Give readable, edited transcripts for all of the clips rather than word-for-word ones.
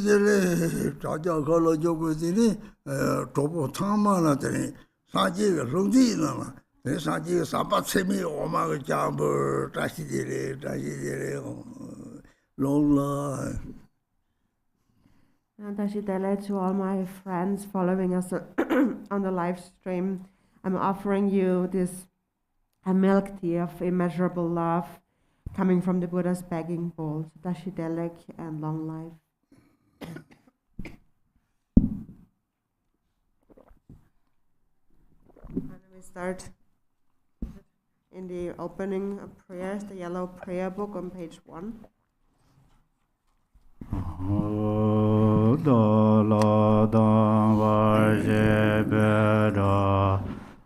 Dele, Taja Kala Jogutini, Topo Tamana, Saji, Rundina, Saji, Sapatsemi, Omar Jamber, Tashi, Lola. And Tashidele, to all my friends following us on the live stream, I'm offering you this milk tea of immeasurable love coming from the Buddha's begging bowl. Tashidelek and long life. And we start in the opening of prayers, the yellow prayer book on page 1.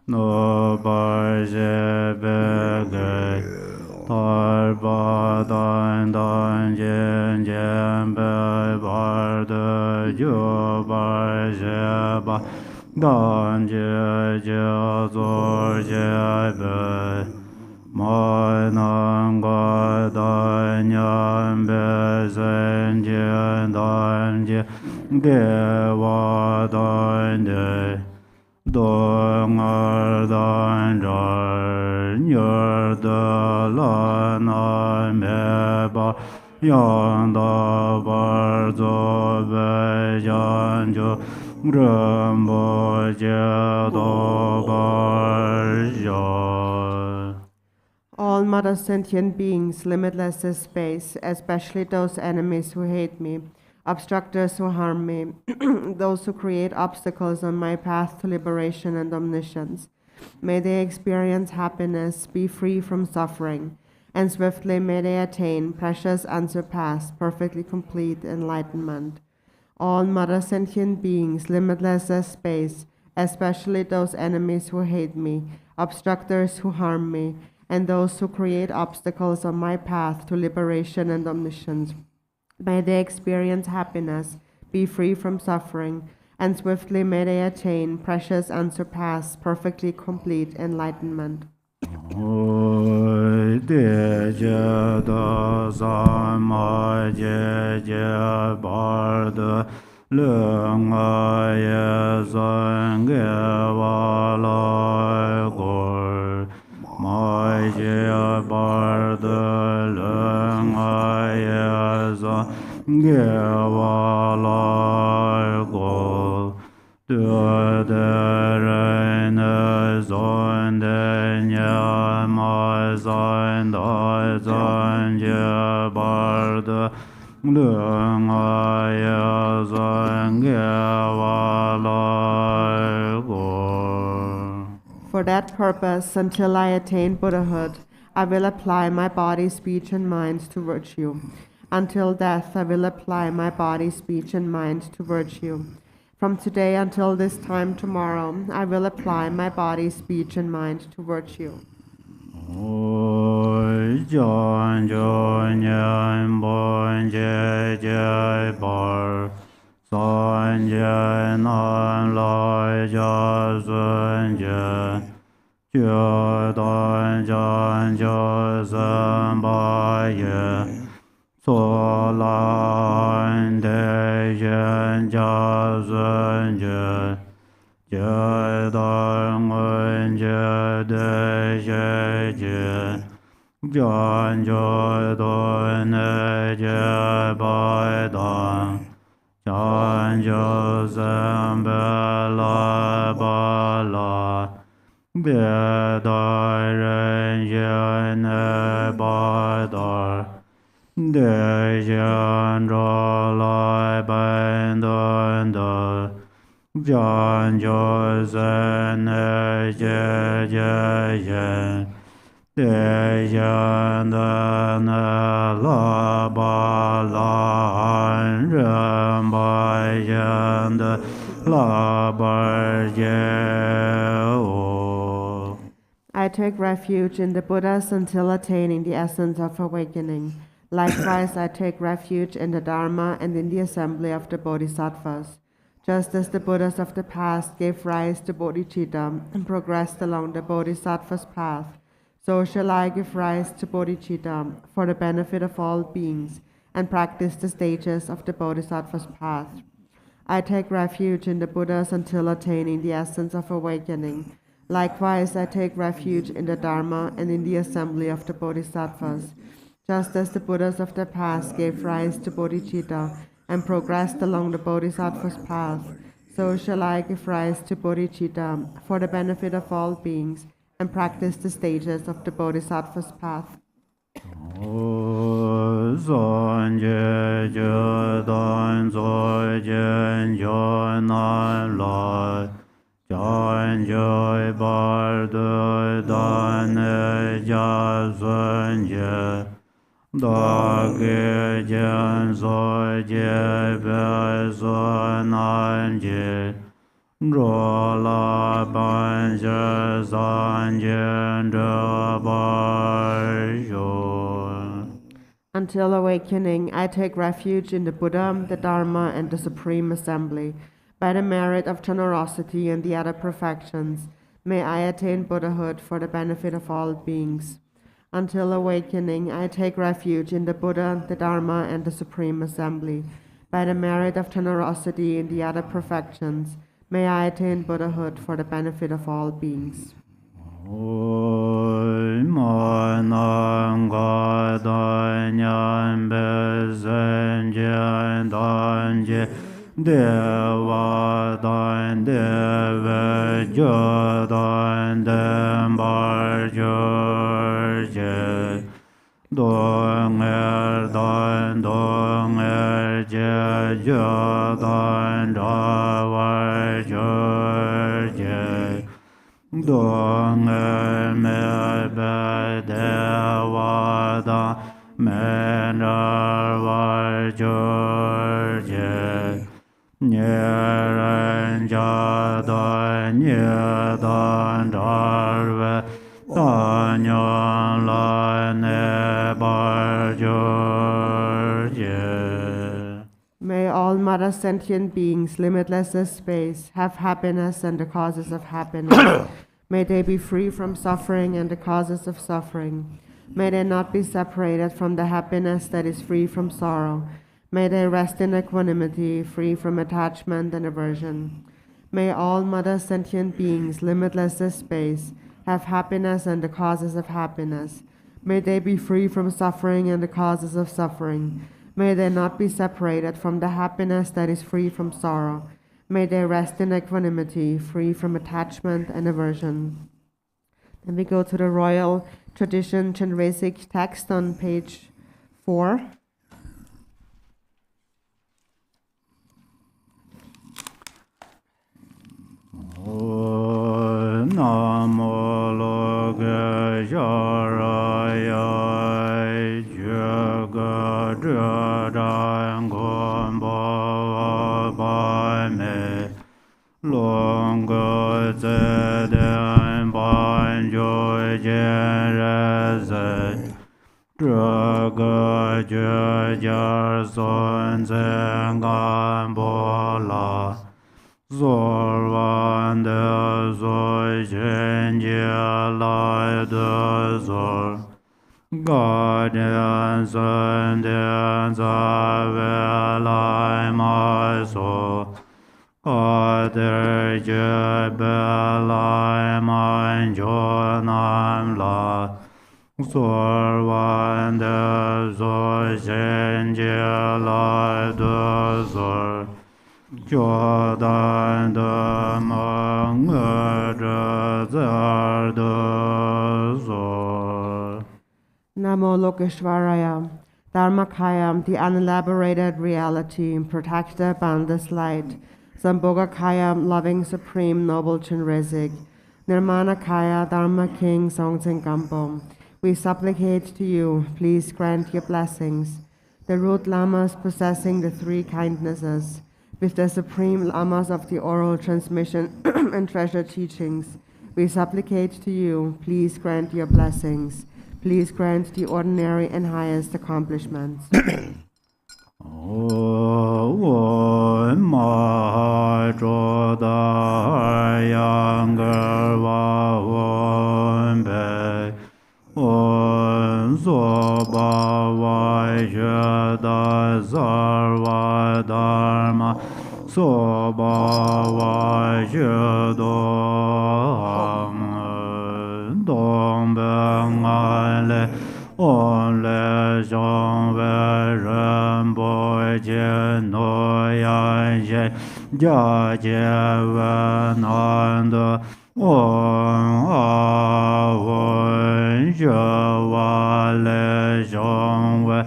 No barje bege tarba dan jen be bar de jo barje ba dan je zor je be mai nang ga dan yan be zen je dan je de wa dan de Dong dan de la na me ba yang da bar zo be yan jo Rinpoche do bar yo. All mother sentient beings, limitless as space, especially those enemies who hate me, obstructors who harm me, those who create obstacles on my path to liberation and omniscience. May they experience happiness, be free from suffering, and swiftly may they attain precious, unsurpassed, perfectly complete enlightenment. All mother sentient beings, limitless as space, especially those enemies who hate me, obstructors who harm me, and those who create obstacles on my path to liberation and omniscience. May they experience happiness, be free from suffering, and swiftly may they attain precious, unsurpassed, perfectly complete enlightenment. For that purpose, until I attain Buddhahood, I will apply my body, speech, and mind to virtue. Until death, I will apply my body, speech, and mind to virtue. From today until this time tomorrow, I will apply my body, speech, and mind to virtue. I take refuge in the Buddhas until attaining the essence of awakening. Likewise, I take refuge in the Dharma and in the assembly of the Bodhisattvas. Just as the Buddhas of the past gave rise to bodhicitta and progressed along the Bodhisattva's path, so shall I give rise to bodhicitta for the benefit of all beings and practice the stages of the Bodhisattva's path. I take refuge in the Buddhas until attaining the essence of awakening. Likewise, I take refuge in the Dharma and in the assembly of the Bodhisattvas. Just as the Buddhas of the past gave rise to bodhicitta and progressed along the Bodhisattva's path, so shall I give rise to bodhicitta for the benefit of all beings and practice the stages of the Bodhisattva's path. Until awakening, I take refuge in the Buddha, the Dharma, and the Supreme Assembly. By the merit of generosity and the other perfections, may I attain Buddhahood for the benefit of all beings. Until awakening, I take refuge in the Buddha, the Dharma, and the Supreme Assembly. By the merit of generosity and the other perfections, may I attain Buddhahood for the benefit of all beings. May all Mother sentient beings, limitless as space, have happiness and the causes of happiness. May they be free from suffering and the causes of suffering. May they not be separated from the happiness that is free from sorrow. May they rest in equanimity, free from attachment and aversion. May all Mother sentient beings, limitless as space, have happiness and the causes of happiness. May they be free from suffering and the causes of suffering. May they not be separated from the happiness that is free from sorrow. May they rest in equanimity, free from attachment and aversion. Then we go to the Royal Tradition Chenrezig text on page 4. Namo loge jaraya jaga jadang gomba me longa zeden banjo jereze jaga jajar son zengan bola Zor de zor jenje lai de zor Guardian son de zave lai mai so Kader je belai mai jo nam la Zor de zor jenje lai de zor Jordan de Namo Lokeshvaraya, Dharmakayam, the unelaborated reality, protector, boundless light, Sambhogakayam, loving, supreme, noble Chenrezig, Nirmanakaya, Dharma King, Songtsen Gampo. We supplicate to you, please grant your blessings. The root Lamas possessing the three kindnesses, with the supreme Lamas of the oral transmission and treasure teachings, we supplicate to you, please grant your blessings. Please grant the ordinary and highest accomplishments. so ba wa ju do dong ben le on le zhong ve ren bo jie no yan jie jia jie wen an de on a wen je wa le zhong ve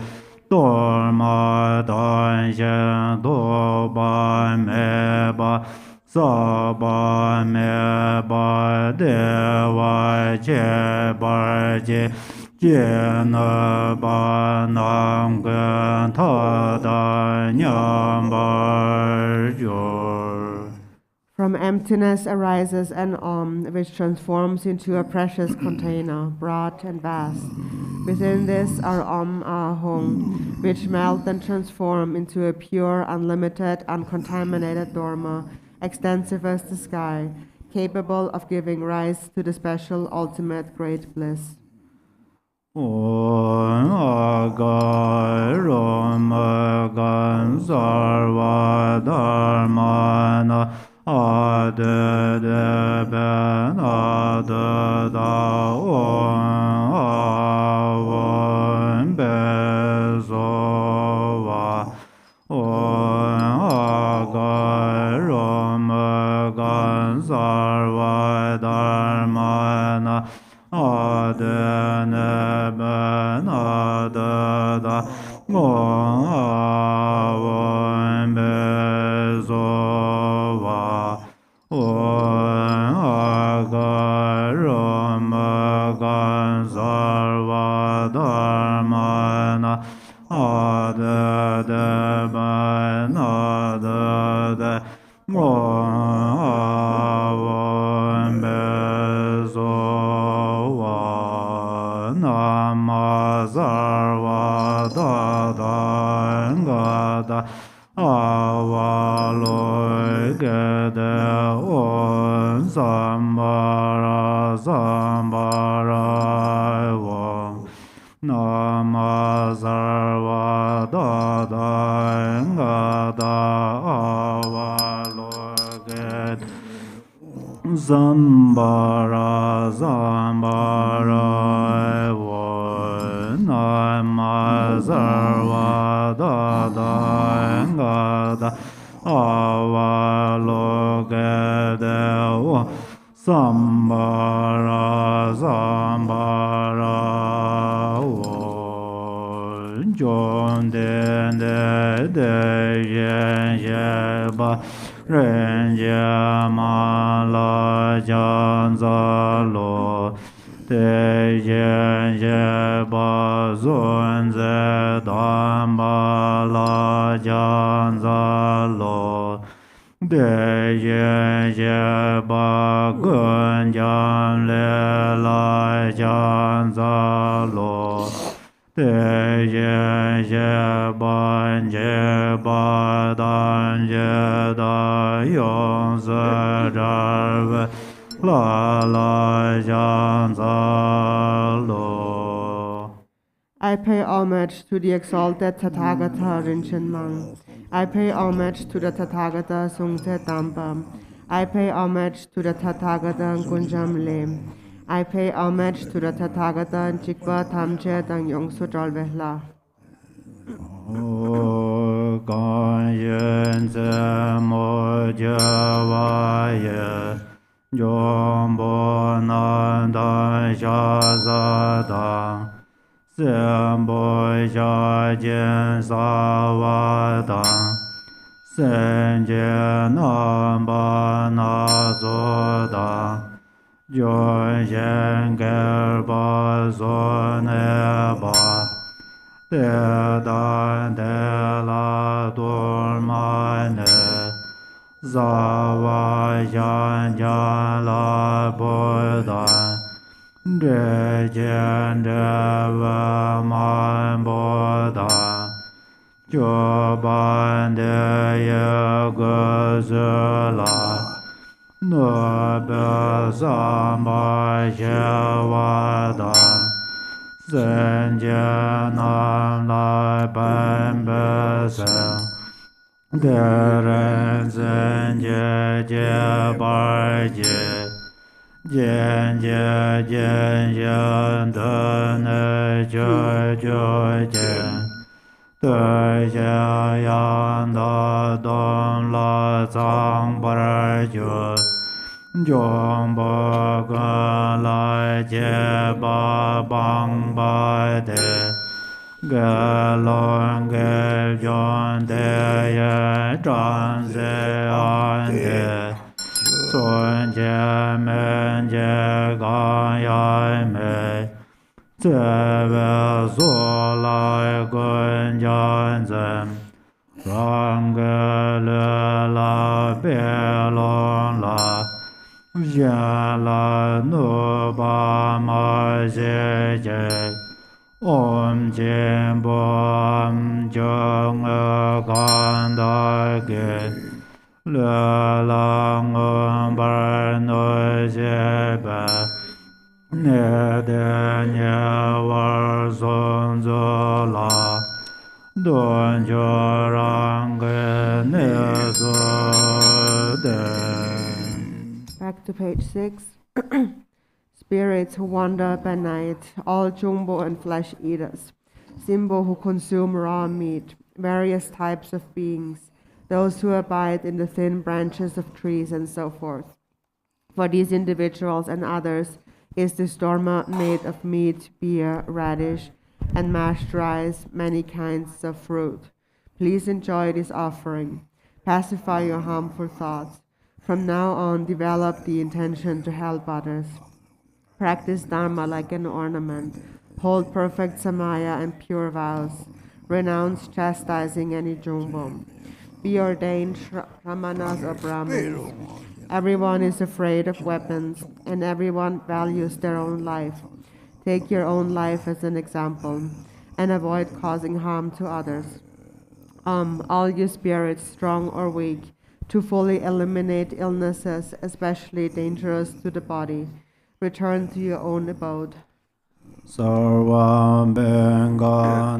dor ma dan xian do ba me ba sa ba me ba de wa jie ba jie jie ne ba nang gen ta da nyam ba yor. From emptiness arises an which transforms into a precious container, broad and vast. Within this are ahung, which melt and transform into a pure, unlimited, uncontaminated Dharma, extensive as the sky, capable of giving rise to the special ultimate great bliss. On aga rom gan sarva dharmana ade de ben ade da on bezova on aga rom gan sarva dharmana ade ne ben ade da on bezova on aga rom gan sarva dharmana ade de ben ade de on bezova namazarva da da ga da avaloy gede on zambara zambara wong namazarva da da ga da avaloy gede Dzambala Dzambala One Namazarva Da Da Ngada Avalokede One Dzambala Dzambala One John Den De Yen Yeba Ren ma la jan za lo te yen ye ba zun ze dam ba la jan za lo de yen ye ba gun jan le la jan za lo te ye ye ban ye ba dan ye da yon ze dar la la jan za lo. I pay homage to the exalted Tathagata Rinchen Mang. I pay homage to the Tathagata Sungte Dampam. I pay homage to the Tathagata Kunjam Lem. I pay homage to the Tathagata Chikwa Tamche Dang Yongsu Jalvehla. O gan yen ze mo java ye jombo nan dan sha za dang sem bo sha jen sa wa dang sen je nan ba na zo dang Jön yen ger ba zo ne ba de da de la dormane za va yan ya la bo da de jen de va man bo da jo ban de ye ge ze la no be za ma ye wa da Zen je nam la ban be se de ren Jen je jen jen de ne je jen de je yan da don la zang bar ju Jong ba ga la je ba bang ba de ge long ge jon de ye zhang ze an de Sun je men je ga ya me Zhe we zu lai gun jan zhen Rang ge le la be long la Jian la nu ba ma zhe zhe Om jin bo am jung e gan da ge Le lang bar no zhe ba Ne de nye war zon zo la Don jo rang ge ne zo de Back to page 6. Spirits who wander by night, all jumbo and flesh eaters, Simbo who consume raw meat, various types of beings, those who abide in the thin branches of trees and so forth. For these individuals and others is this dharma made of meat, beer, radish, and mashed rice, many kinds of fruit. Please enjoy this offering. Pacify your harmful thoughts. From now on, develop the intention to help others. Practice Dharma like an ornament. Hold perfect samaya and pure vows. Renounce chastising any jumbo. Be ordained Brahmanas or Brahmins. Everyone is afraid of weapons, and everyone values their own life. Take your own life as an example, and avoid causing harm to others. All you spirits, strong or weak, to fully eliminate illnesses, especially dangerous to the body, return to your own abode. Sarvam Benganenga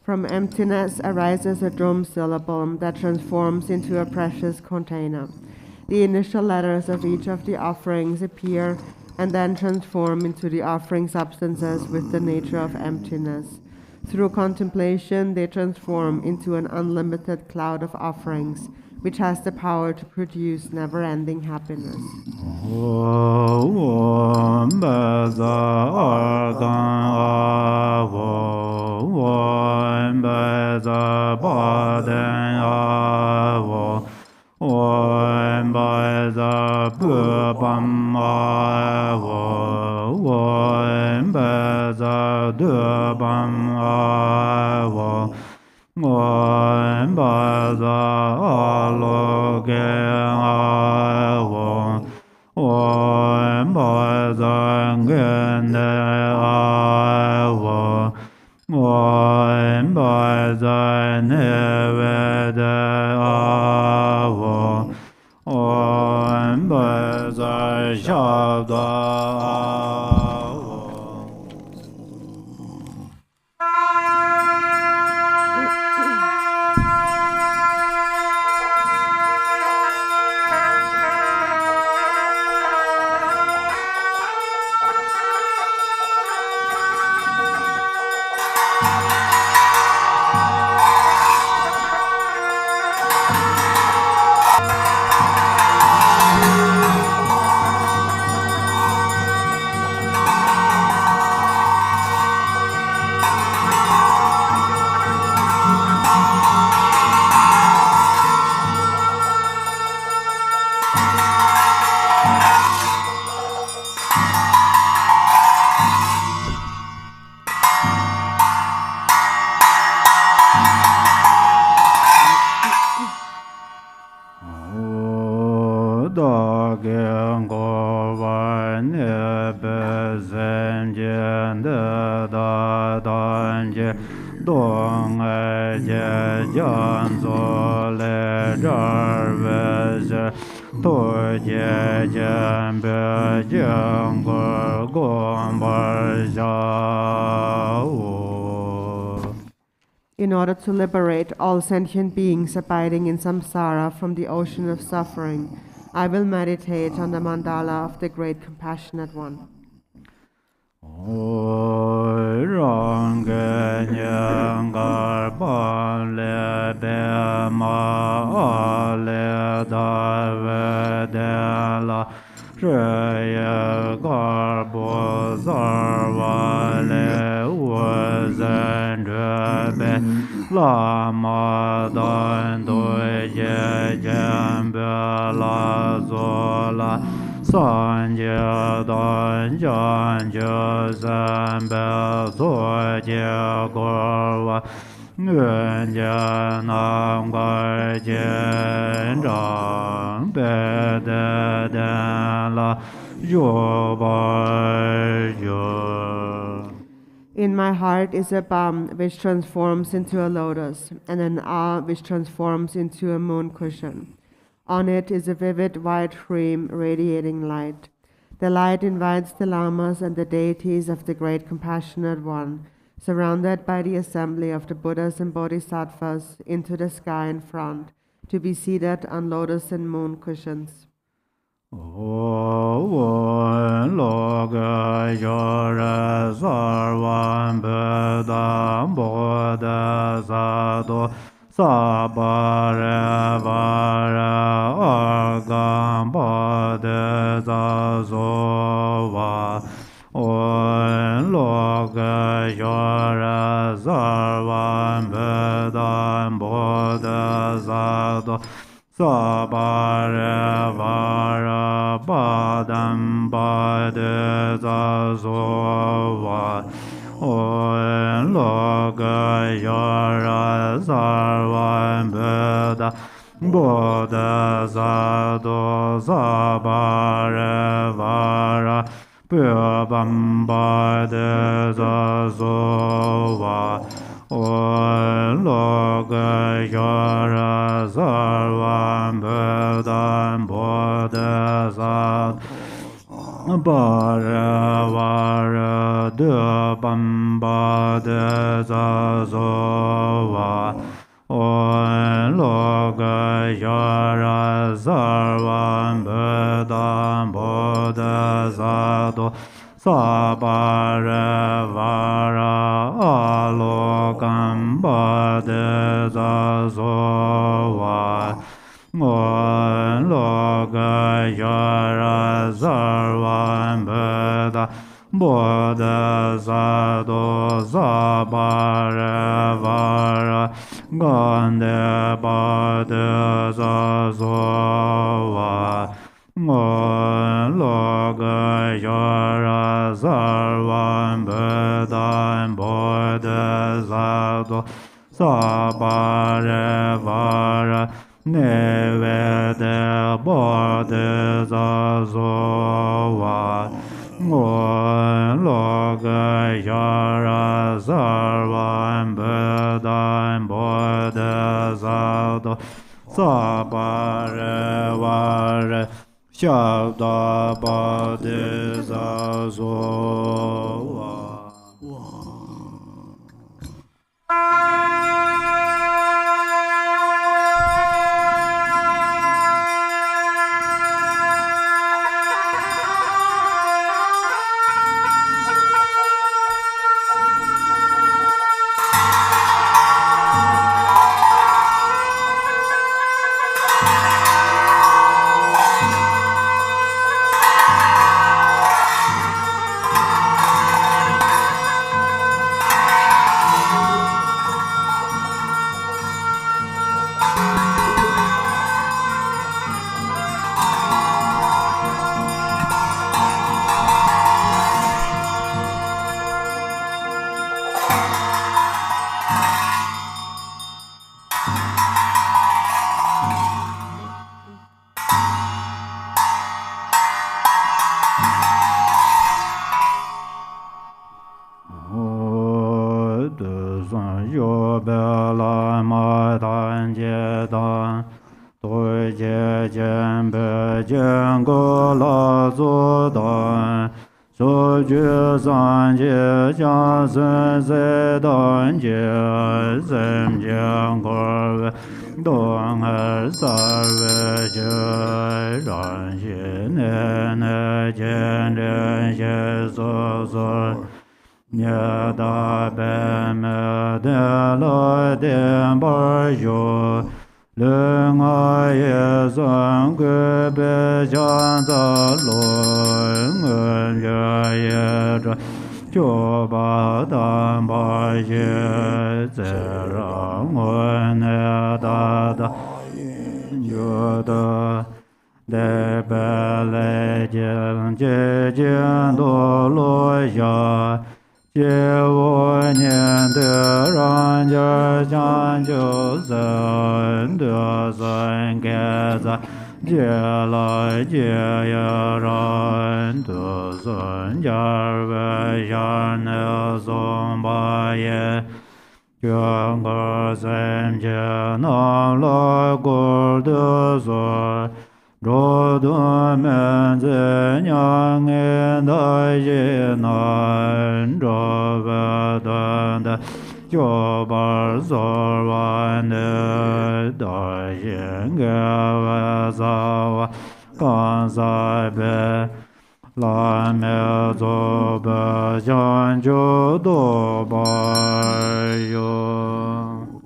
From emptiness arises a drum syllable that transforms into a precious container. The initial letters of each of the offerings appear and then transform into the offering substances with the nature of emptiness. Through contemplation, they transform into an unlimited cloud of offerings, which has the power to produce never-ending happiness. Om Bhai Nevede Avo Om Bhai Shabda Avo In order to liberate all sentient beings abiding in samsara from the ocean of suffering, I will meditate on the mandala of the Great Compassionate One. Lama dan doye Dzambala zola sanje dan janje zambe zoje gorwa ngenje namgar jenjang bede la yobar. In my heart is a balm which transforms into a lotus, and an ah which transforms into a moon cushion. On it is a vivid white frame radiating light. The light invites the lamas and the deities of the Great Compassionate One, surrounded by the assembly of the Buddhas and Bodhisattvas, into the sky in front, to be seated on lotus and moon cushions. Loga yore sarvam bedam bodha sado sabare vare argam bodha sazova loga yore sarvam bedam bodha sado sabare vara badam bade zazova loga yara sarvam beda bodha zado sabare vara badam bade zazova loga yara sarvam bedam bodha zad bara vara dubam bade zazova loga yara sarvam bedam bodha zado sabare vara alokam bade zazova loga yara sarvam beda bodha zado sabare vara gande bade zazova loga yara sarvam bedam bodha zado sabare vara nevede bodha zazova loga yara sarvam Ran Buddha Bodhisattva Sabare Vare Shabda Bodhisattva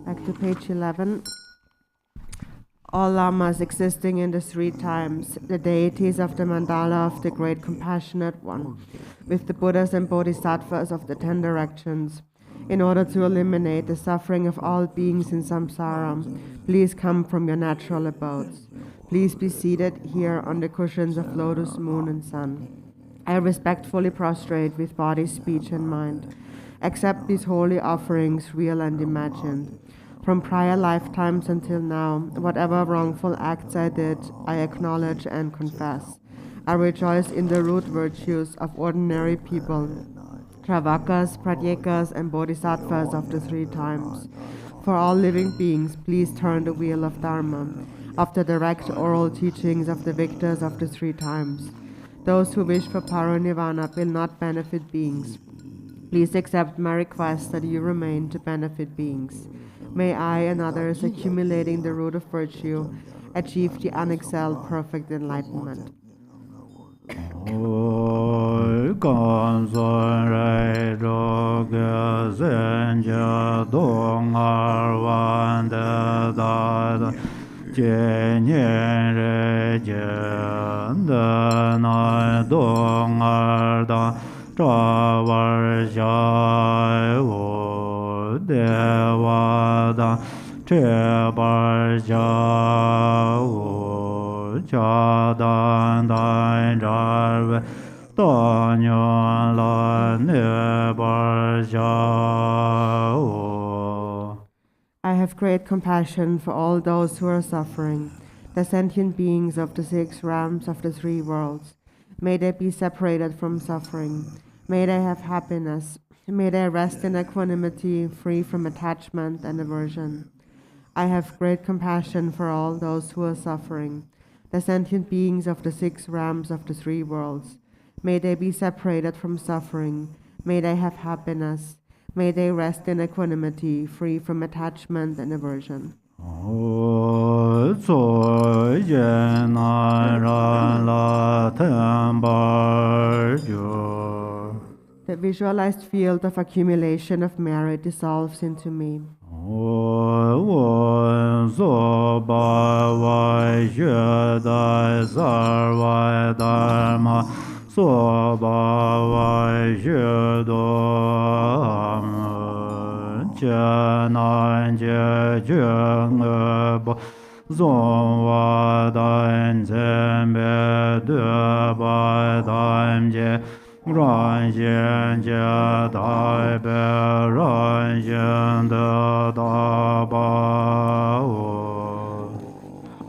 Back to page 11. All Lamas existing in the three times, the deities of the mandala of the Great Compassionate One, with the Buddhas and Bodhisattvas of the 10 directions, in order to eliminate the suffering of all beings in samsara, please come from your natural abodes. Please be seated here on the cushions of lotus, moon, and sun. I respectfully prostrate with body, speech, and mind. Accept these holy offerings, real and imagined. From prior lifetimes until now, whatever wrongful acts I did, I acknowledge and confess. I rejoice in the root virtues of ordinary people, Travakas, Pratyekas, and Bodhisattvas of the three times. For all living beings, please turn the wheel of Dharma, of the direct oral teachings of the victors of the three times. Those who wish for parinirvana will not benefit beings. Please accept my request that you remain to benefit beings. May I and others, accumulating the root of virtue, achieve the unexcelled perfect enlightenment. I have great compassion for all those who are suffering, the sentient beings of the 6 realms of the 3 worlds. May they be separated from suffering. May they have happiness. May they rest in equanimity, free from attachment and aversion. I have great compassion for all those who are suffering, the sentient beings of the 6 realms of the 3 worlds. May they be separated from suffering. May they have happiness. May they rest in equanimity, free from attachment and aversion. The visualized field of accumulation of merit dissolves into me.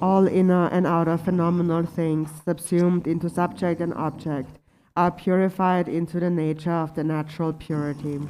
All inner and outer phenomenal things, subsumed into subject and object, are purified into the nature of the natural purity.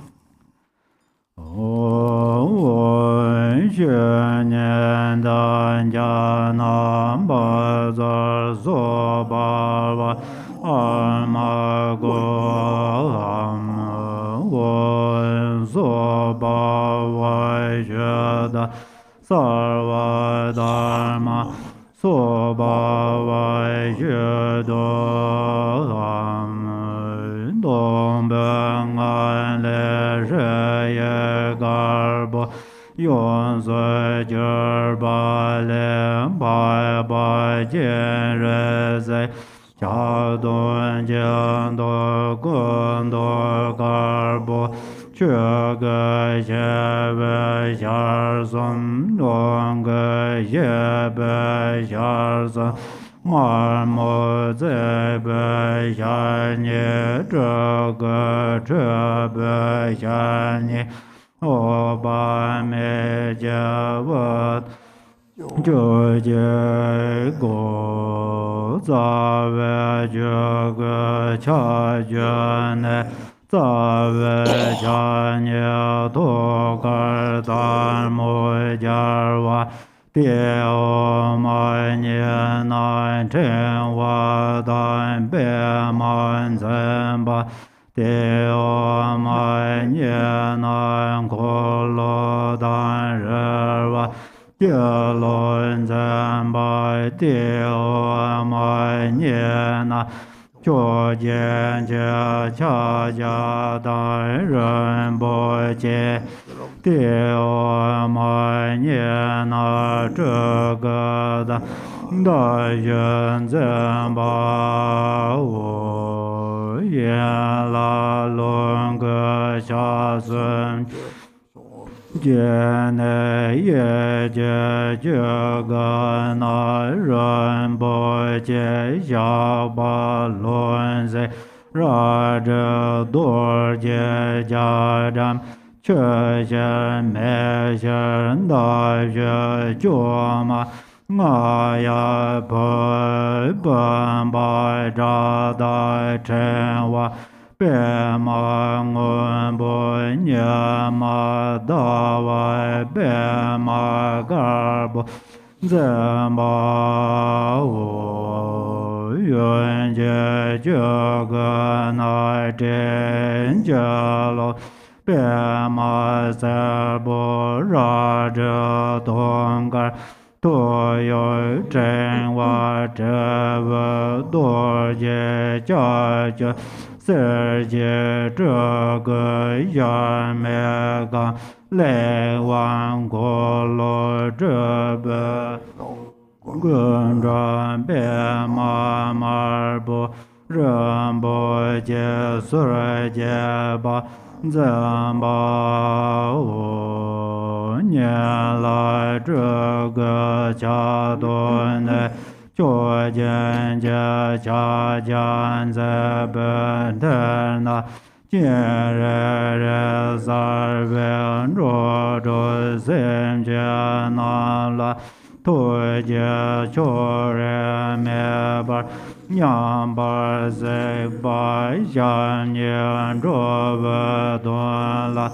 Nyam bar se bar yan yan zhuo ve duan la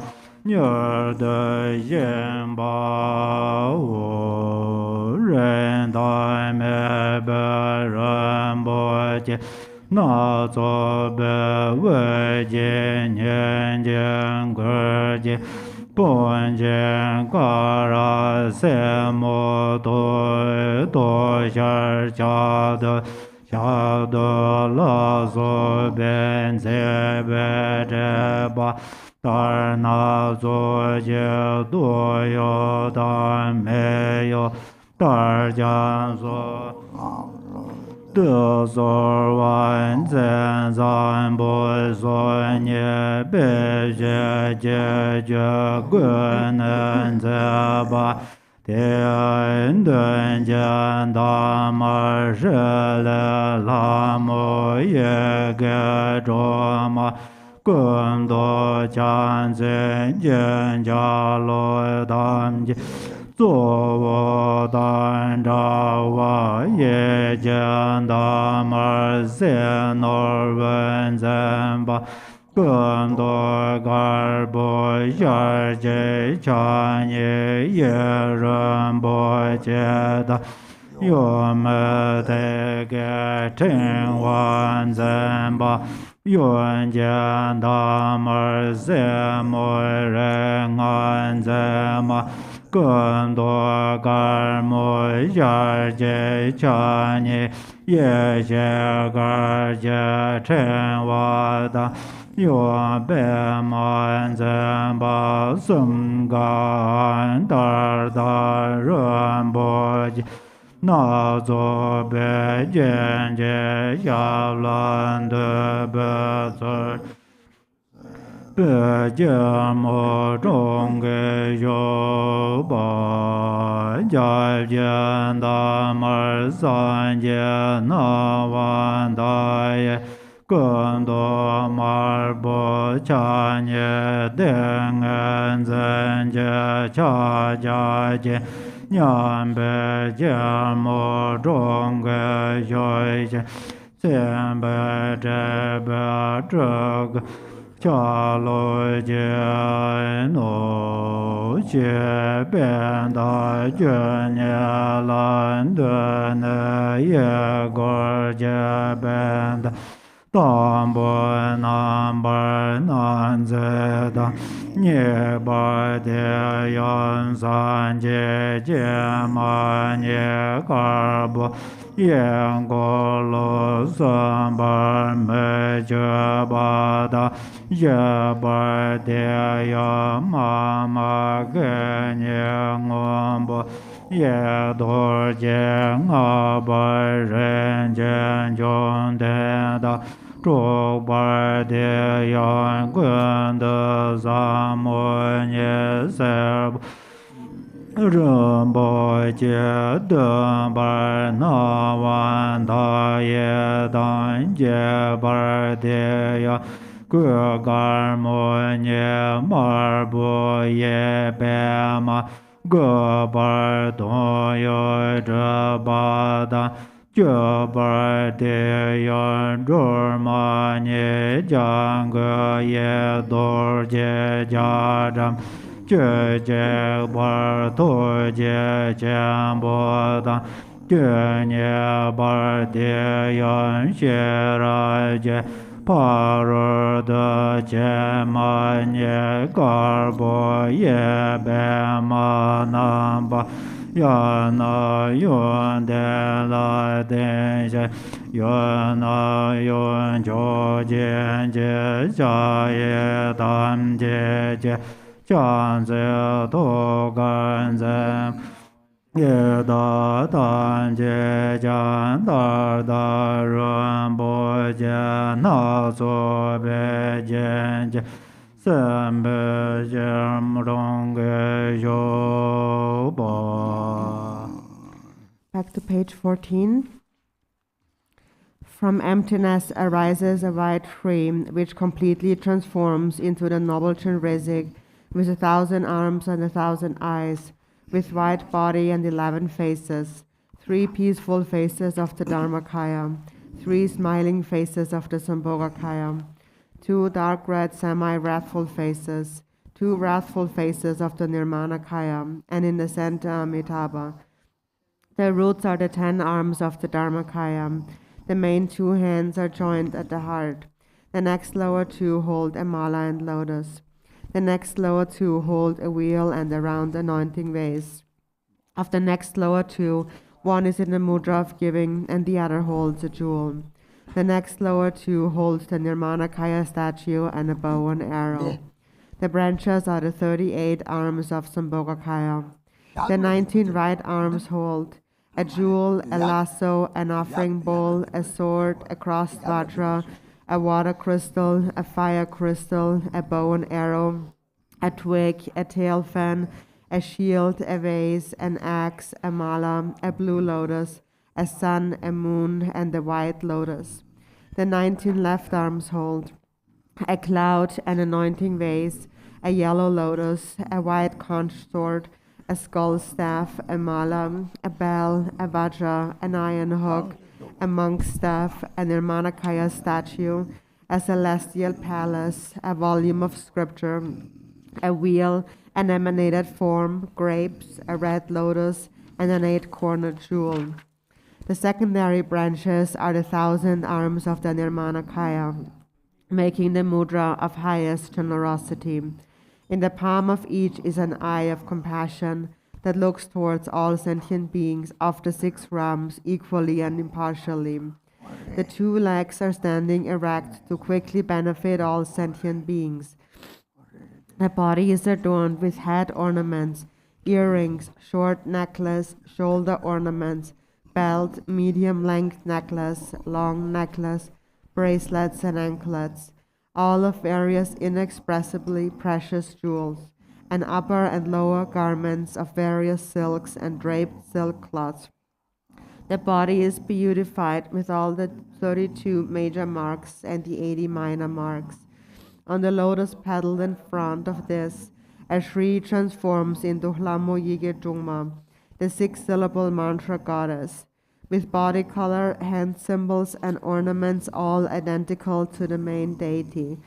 nyur de yin ba wu ren dai me be ren bo jie na zo be wei jie nian jian ge jie bon jian ga ra se mo do do xia jia de xia de la zo ben ze be zhe ba dar na zo jie du yo dan me yo dar jian zo de zo wan zhen zan bo zo nie be jie jie jie gun nen ze ba天顿见大马是了拉摩耶给着嘛，更多见真见加罗当见，做我当着我也见大马些诺文真吧。更多干部下这产业也人不觉得，我们得给陈完整吧。愿见他们什么人安怎么？更多干部下这产业也些个这陈完的。愿被满真把生干达达人不见，那座被见见下乱的不走，被见莫中给有吧，家见他们三界那完大爷。更多马不恰涅定恩真节恰家见，娘被节目中个学见，先被这边这个恰罗见奴切变大觉涅兰的那一个节变的。当不南巴南在的涅巴的阳三界界嘛涅嘎布耶过罗三巴没觉巴的耶巴的呀妈妈给涅我不耶多见阿巴人间中的诸巴的阳光的萨摩耶塞布人不觉得巴那完大耶当杰巴的呀各干摩耶马布耶白马各巴东有这巴达这巴的人主嘛你讲个也多节家长这节巴多节全部的这年巴的人学来节帕罗的节嘛你嘎布也白嘛南巴呀那愿的来的些，愿那愿就见见下也当见见，将这都干在。也大当见将大大人不见那左边见见。Back to page 14. From emptiness arises a white flame which completely transforms into the noble Chenrezig with 1,000 arms and 1,000 eyes, with white body and 11 faces, 3 peaceful faces of the Dharmakaya, 3 smiling faces of the Sambhogakaya, 2 dark red semi-wrathful faces, 2 wrathful faces of the Nirmanakaya, and in the center Amitabha. The roots are the 10 arms of the Dharmakaya. The main 2 hands are joined at the heart. The next lower 2 hold a mala and lotus. The next lower 2 hold a wheel and a round anointing vase. Of the next lower 2, one is in the mudra of giving and the other holds a jewel. The next lower 2 holds the Nirmanakaya statue and a bow and arrow. The branches are the 38 arms of Sambhogakaya. The 19 right arms hold a jewel, a lasso, an offering bowl, a sword, a crossed vajra, a water crystal, a fire crystal, a bow and arrow, a twig, a tail fan, a shield, a vase, an axe, a mala, a blue lotus, a sun, a moon, and the white lotus. The 19 left arms hold a cloud, an anointing vase, a yellow lotus, a white conch sword, a skull staff, a mala, a bell, a vajra, an iron hook, a monk's staff, a Nirmanakaya statue, a celestial palace, a volume of scripture, a wheel, an emanated form, grapes, a red lotus, and an 8-cornered jewel. The secondary branches are the 1,000 arms of the Nirmanakaya, making the mudra of highest generosity. In the palm of each is an eye of compassion that looks towards all sentient beings of the 6 realms equally and impartially. The 2 legs are standing erect to quickly benefit all sentient beings. The body is adorned with head ornaments, earrings, short necklace, shoulder ornaments, belt, medium-length necklace, long necklace, bracelets and anklets, all of various inexpressibly precious jewels, and upper and lower garments of various silks and draped silk cloths. The body is beautified with all the 32 major marks and the 80 minor marks. On the lotus petal in front of this, a Shri transforms into Hlamo Yige Jungma, the 6-syllable mantra goddess, with body color, hand symbols, and ornaments all identical to the main deity.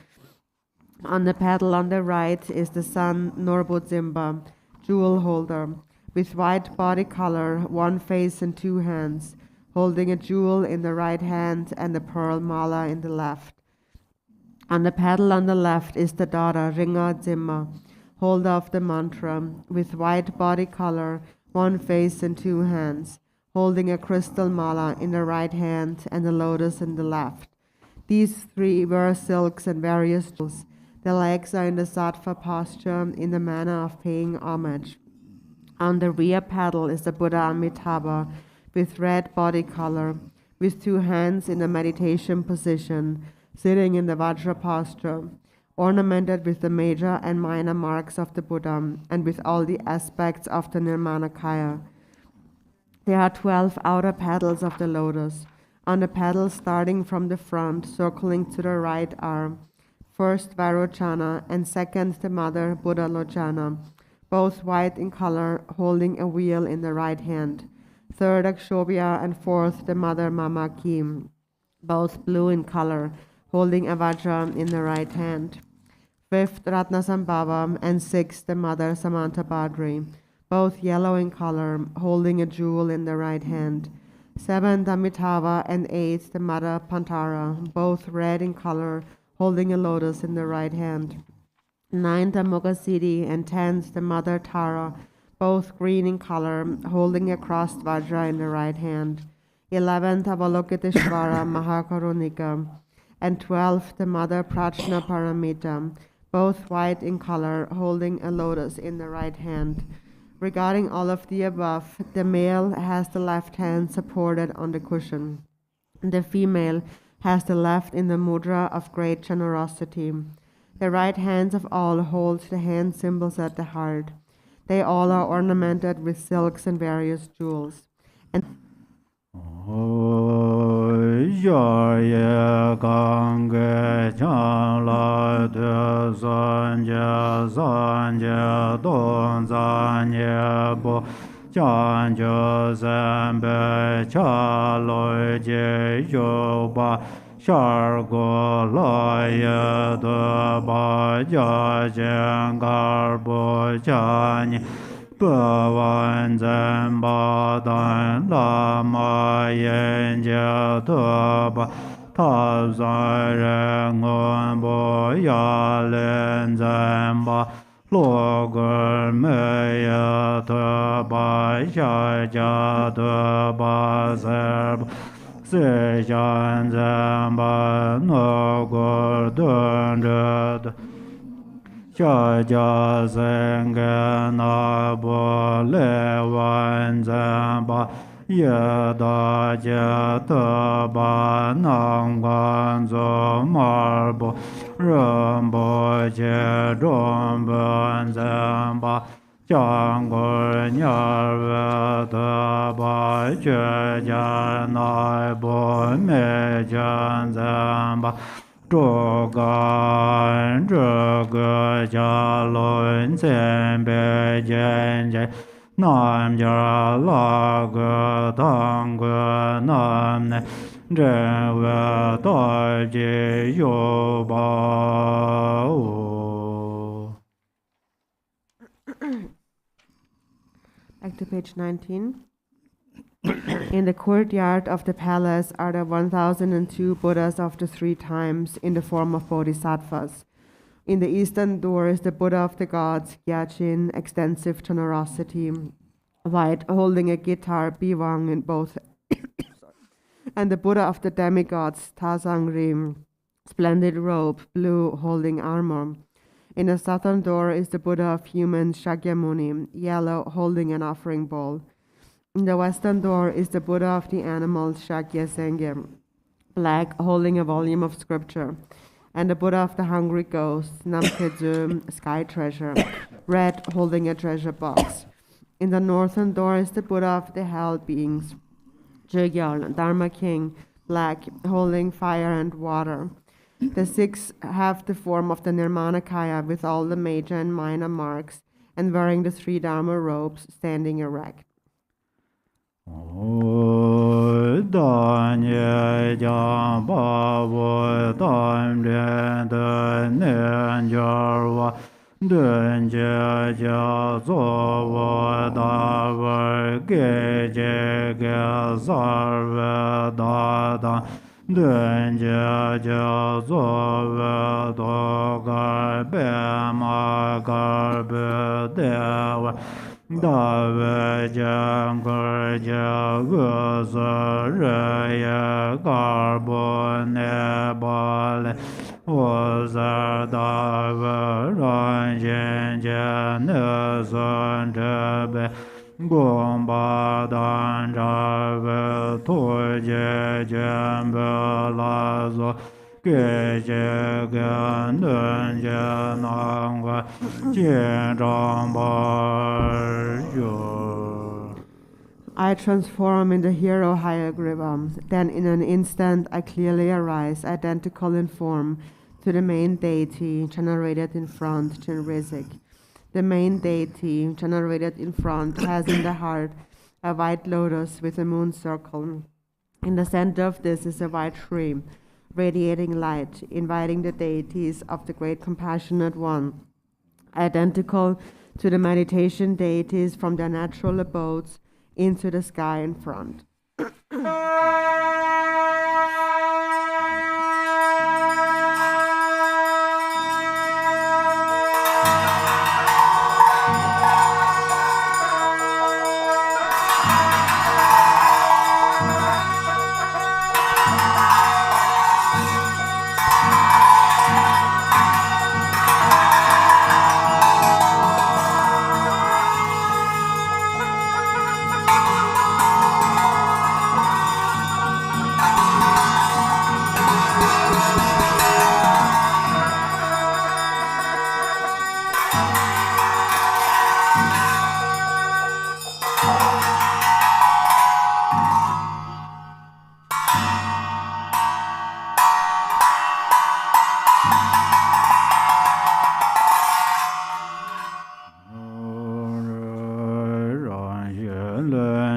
On the petal on the right is the sun Norbudzimba, jewel holder, with white body color, 1 face and 2 hands, holding a jewel in the right hand and a pearl mala in the left. On the petal on the left is the daughter Ringa Dzimma, holder of the mantra, with white body color, 1 face and 2 hands, holding a crystal mala in the right hand and a lotus in the left. These 3 wear silks and various jewels. The legs are in the sattva posture in the manner of paying homage. On the rear petal is the Buddha Amitabha with red body color, with 2 hands in the meditation position, sitting in the Vajra posture, ornamented with the major and minor marks of the Buddha and with all the aspects of the Nirmanakaya. There are 12 outer petals of the lotus. On the petals starting from the front, circling to the right are first Vairochana and second the mother Buddha Lochana, both white in color, holding a wheel in the right hand. Third Akshobhya and fourth the mother Mama Kim, both blue in color, holding a vajra in the right hand. Fifth Ratnasambhava and sixth the mother Samantabhadri, both yellow in color, holding a jewel in the right hand. Seventh Amitabha and eighth the mother Pantara, both red in color, holding a lotus in the right hand. Ninth Amoghasiddhi and 10th the mother Tara, both green in color, holding a crossed vajra in the right hand. 11th Avalokiteshvara Mahakarunika, and 12th the mother Prajna Paramita, both white in color, holding a lotus in the right hand. Regarding all of the above, the male has the left hand supported on the cushion. The female has the left in the mudra of great generosity. The right hands of all hold the hand symbols at the heart. They all are ornamented with silks and various jewels. And chan jo zambe cha lo je yo ba shar go la ye de ba ja jen gar bo chan ba wan zan ba dan la ma yen ja de ba ta za ren ngon bo ya len zan ba lo ge me ya de ba sha ja de ba zer ba se jan zan ba no go dun de cha ja zen ge na bo le wan zan ba ye da je de ba nang gan zo mar bo ren bo je zhong ben zan ba jiang gu niar ve de ba jue jia nai bo me jian zan ba zhu gan zhe ge jia lun zen bei jian jian nam jia la ge tang ge nam ne zhen we dai ji yu ba wu. Back to page 19. In the courtyard of the palace are the 1002 Buddhas of the three times in the form of bodhisattvas. In the eastern door is the Buddha of the gods, Garchen, extensive generosity, white, holding a guitar, biwang in both, and the Buddha of the demigods, Tasangrim, splendid robe, blue, holding armor. In the southern door is the Buddha of humans, Shakyamuni, yellow, holding an offering bowl. In the western door is the Buddha of the animals, Shakyasenge, black, holding a volume of scripture. And the Buddha of the hungry ghosts, Namkedzu, sky treasure, red, holding a treasure box. In the northern door is the Buddha of the hell beings, Jigyal, Dharma king, black, holding fire and water. The six have the form of the Nirmanakaya with all the major and minor marks, and wearing the three Dharma robes, standing erect. Da nye jiang ba wo dam lian de nian jar wa dun jie jia zo wo da wo ge jie ge zar we da da dun jie jia zo we do gar be ma gar be de wa da ve jiang ge jia ge zi re ye gar bo ne ba le wo zi da ve ran yin jie ne zhen zhe be gong ba dan zha ve tu jie jian be la zo ge jie ge dun jie nang ge jian zhang ba yu. I transform in the hero Hayagriva. Then in an instant I clearly arise, identical in form, to the main deity generated in front, Chenrezig. The main deity generated in front has in the heart a white lotus with a moon circle. In the center of this is a white tree, radiating light, inviting the deities of the great compassionate one, identical to the meditation deities from their natural abodes, into the sky in front.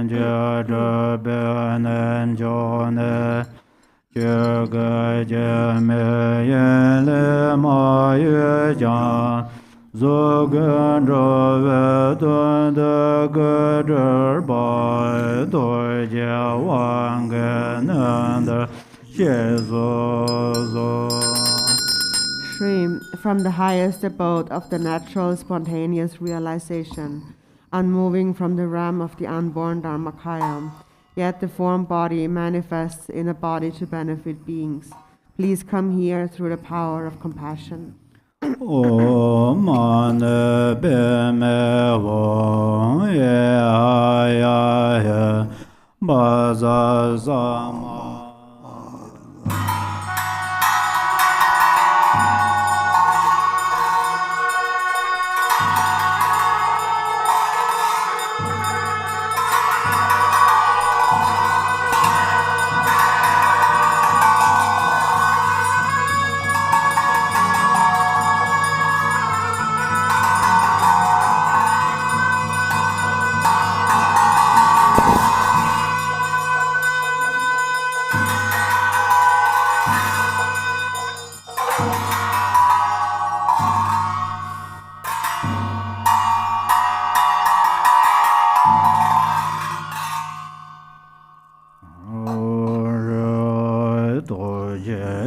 je je ben jone je ge je me ye le ma ye jan zo gen zhe we dun de ge zhe ba do jie wang ge nan de xie zo. From the highest abode of the natural spontaneous realization, unmoving from the realm of the unborn Dharmakaya, yet the form body manifests in a body to benefit beings. Please come here through the power of compassion. O man be me wo ya ba za ma.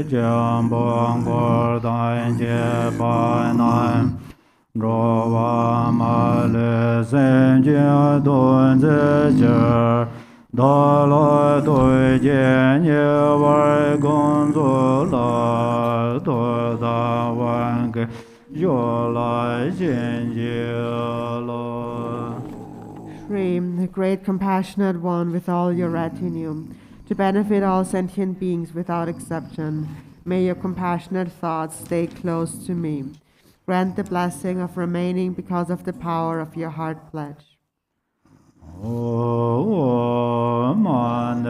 Jambon gordan je banan rova male senje don je dala do je ne var gonzola do da wang yo la jenje lo. Shri, the great compassionate one with all your retinue, to benefit all sentient beings without exception, may your compassionate thoughts stay close to me. Grant the blessing of remaining because of the power of your heart pledge. O man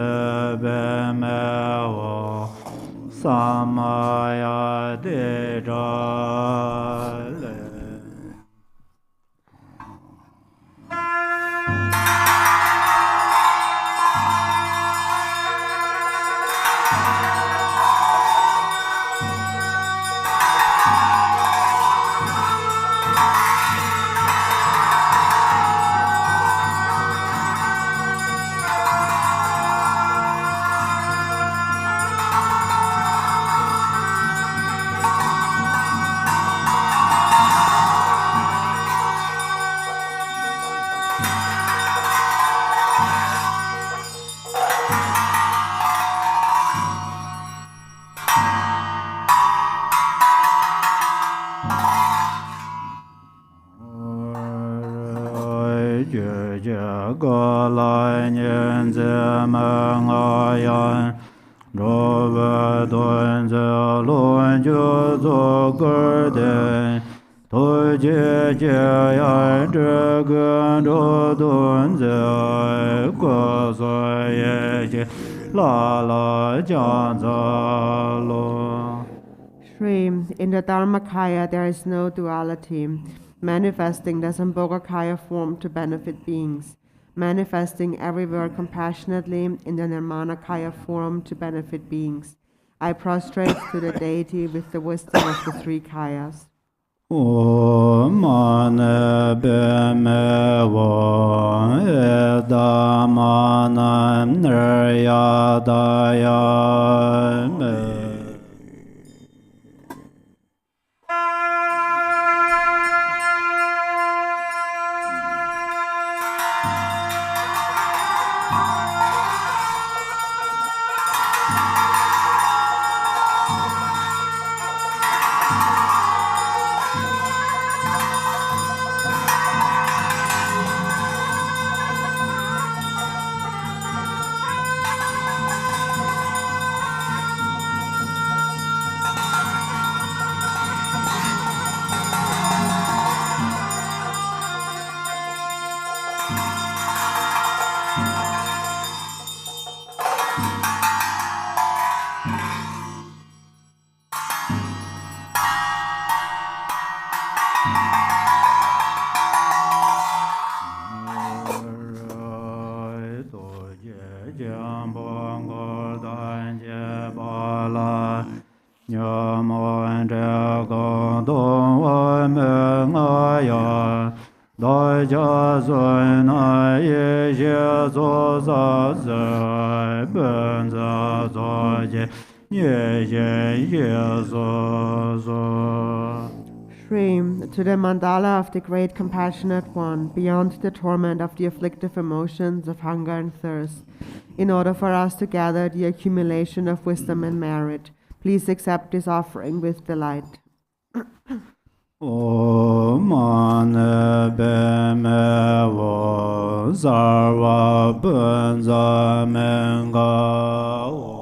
be me wo samaya de le. Shri, in the Dharmakaya there is no duality, manifesting the Sambhogakaya form to benefit beings, manifesting everywhere compassionately in the Nirmanakaya form to benefit beings. I prostrate to the deity with the wisdom of the three kayas. O man be me wo da manam nirya daya me. zoi na ye je zo za ze ben za zo je ye ye zo zo. Shri, to the mandala of the Great Compassionate One, beyond the torment of the afflictive emotions of hunger and thirst, in order for us to gather the accumulation of wisdom and merit, please accept this offering with delight. O mane beme wo zarwa benza menga.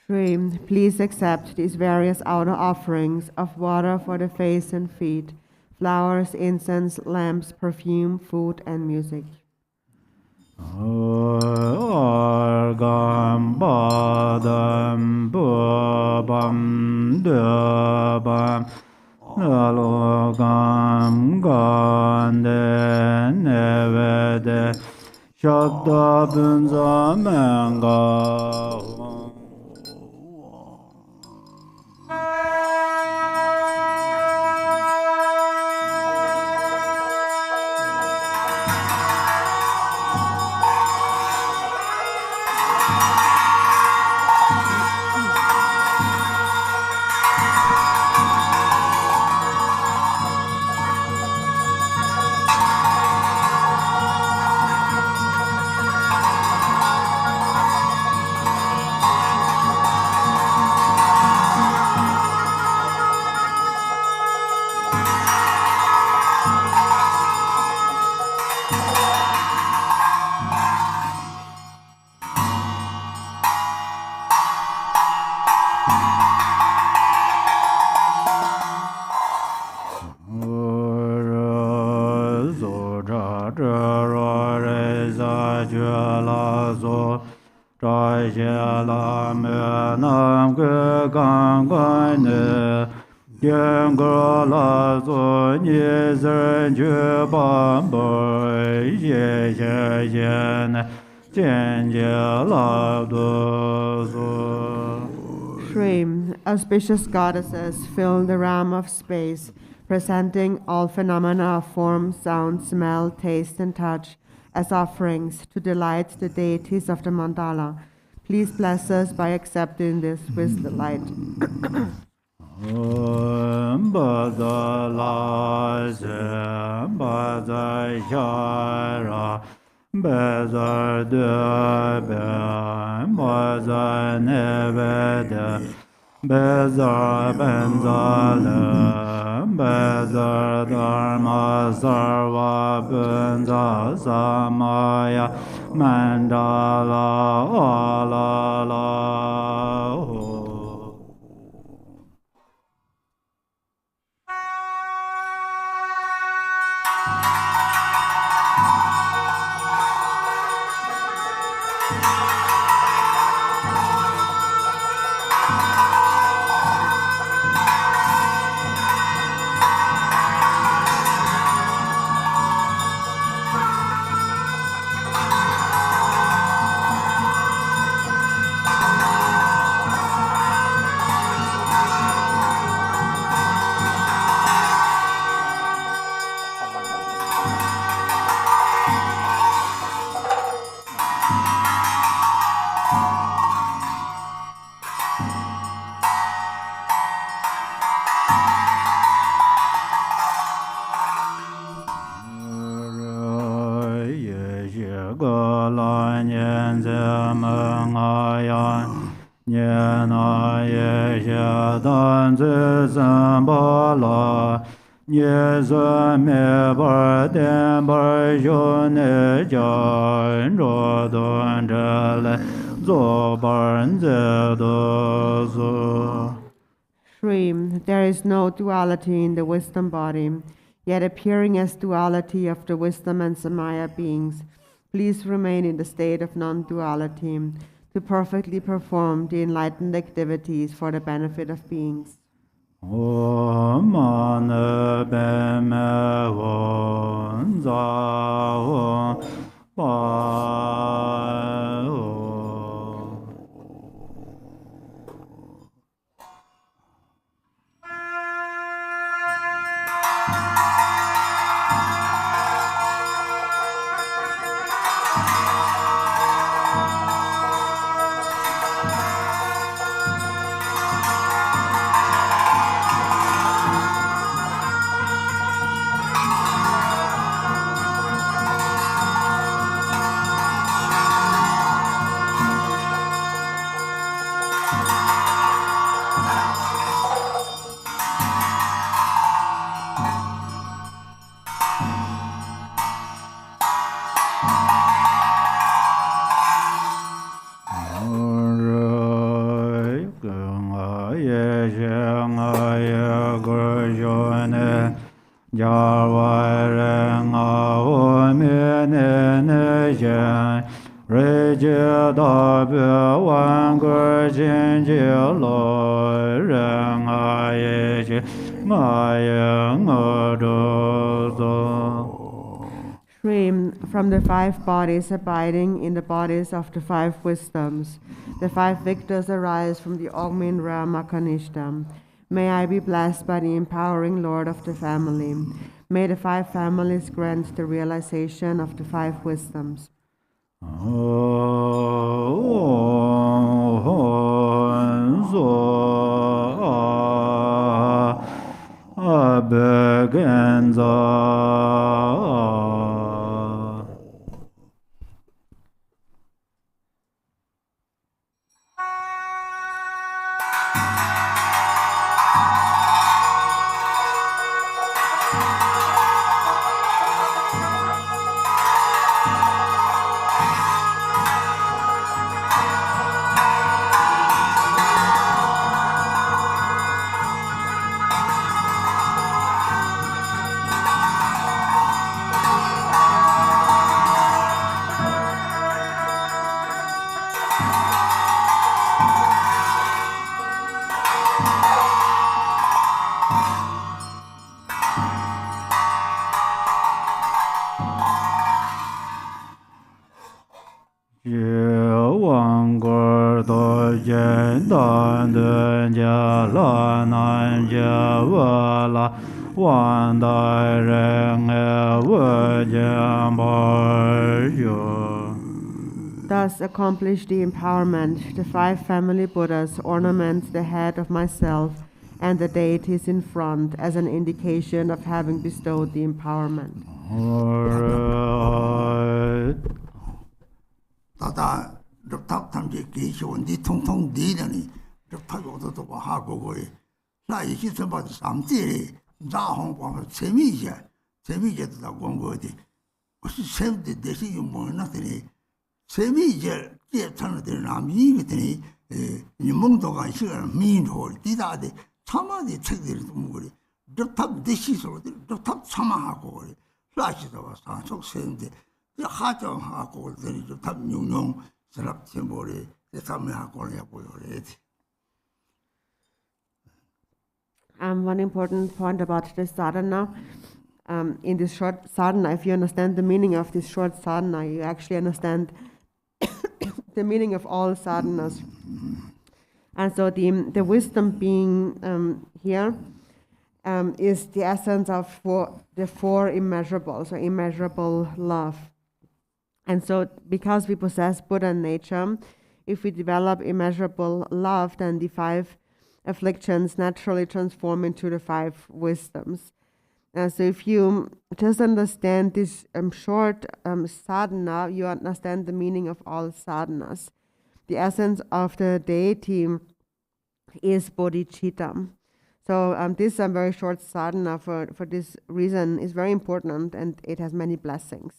Shri, please accept these various outer offerings of water for the face and feet, flowers, incense, lamps, perfume, food, and music. Orgam badam bubam dubam alogam gande nevede shadda bunza menga. Shri, auspicious goddesses, fill the realm of space, presenting all phenomena of form, sound, smell, taste, and touch as offerings to delight the deities of the mandala. Please bless us by accepting this with delight. Bezar debe, bazar nevede, bezar benzale, bezar dharma sarva benza samaya mandala alala. na ye sha dan zi Dzambala ye ze me bar den bar yo ne jan ro don zhe le zo bar nze do zo. 3. There is no duality in the wisdom body, yet appearing as duality of the wisdom and samaya beings. Please remain in the state of non-duality to perfectly perform the enlightened activities for the benefit of beings. Om mane beme won za won pa o. From the 5 bodies abiding in the bodies of the 5 wisdoms, the 5 victors arise from the Ogmin Ramakanishtam. May I be blessed by the empowering Lord of the family. May the 5 families grant the realization of the 5 wisdoms. Thus accomplish the empowerment, the 5 family Buddhas ornament the head of myself and the deities in front as an indication of having bestowed the empowerment. One important point about the sadhana, in this short sadhana, if you understand the meaning of this short sadhana, you actually understand the meaning of all sadhanas. And so the wisdom being here is the essence of the 4 immeasurables, or immeasurable love. And so because we possess Buddha nature, if we develop immeasurable love, then the 5 afflictions naturally transform into the 5 wisdoms. So if you just understand this short sadhana, you understand the meaning of all sadhanas. The essence of the deity is bodhicitta. So this very short sadhana for this reason is very important, and it has many blessings.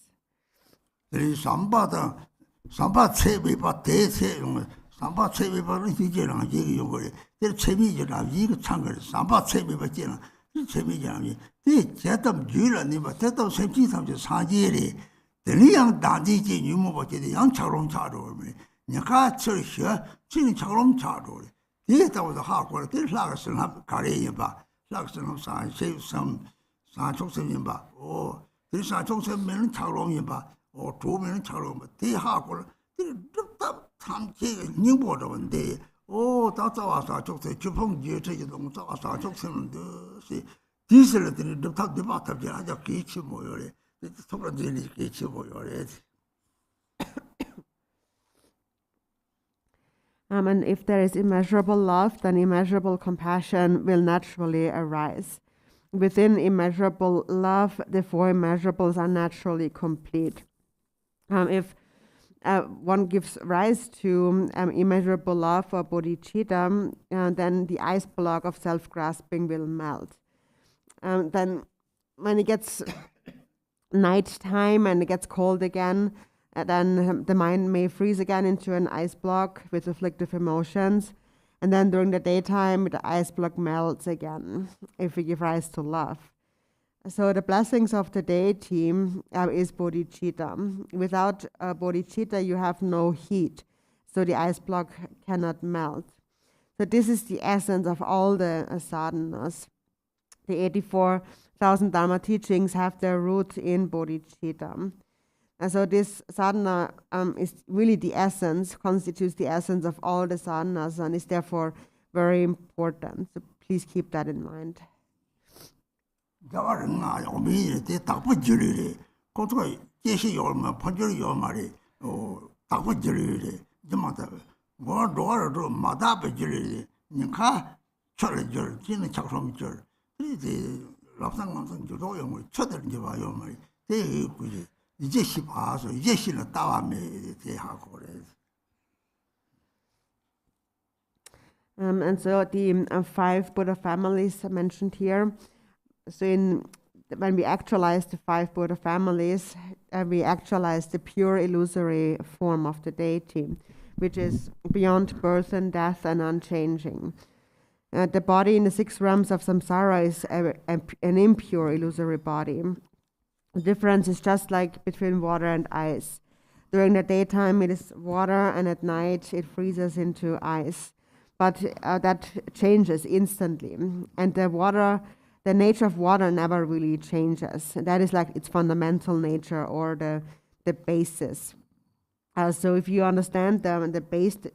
And if there is immeasurable love, then immeasurable compassion will naturally arise. Within immeasurable love, the four immeasurables are naturally complete. If one gives rise to immeasurable love or bodhicitta, then the ice block of self-grasping will melt. Then when it gets night time and it gets cold again, then the mind may freeze again into an ice block with afflictive emotions. And then during the daytime, the ice block melts again if we give rise to love. So the blessings of the deity is bodhicitta. Without bodhicitta, you have no heat. So the ice block cannot melt. So this is the essence of all the sadhanas. The 84,000 Dharma teachings have their root in bodhicitta. And so this sadhana is really the essence, constitutes the essence of all the sadhanas, and is therefore very important. So please keep that in mind. And so the 5 Buddha families mentioned here. So when we actualize the 5 Buddha families, we actualize the pure illusory form of the deity, which is beyond birth and death and unchanging. The body in the 6 realms of samsara is an impure illusory body. The difference is just like between water and ice. During the daytime it is water, and at night it freezes into ice. But that changes instantly. And the nature of water never really changes. That is like its fundamental nature, or the basis. So if you understand the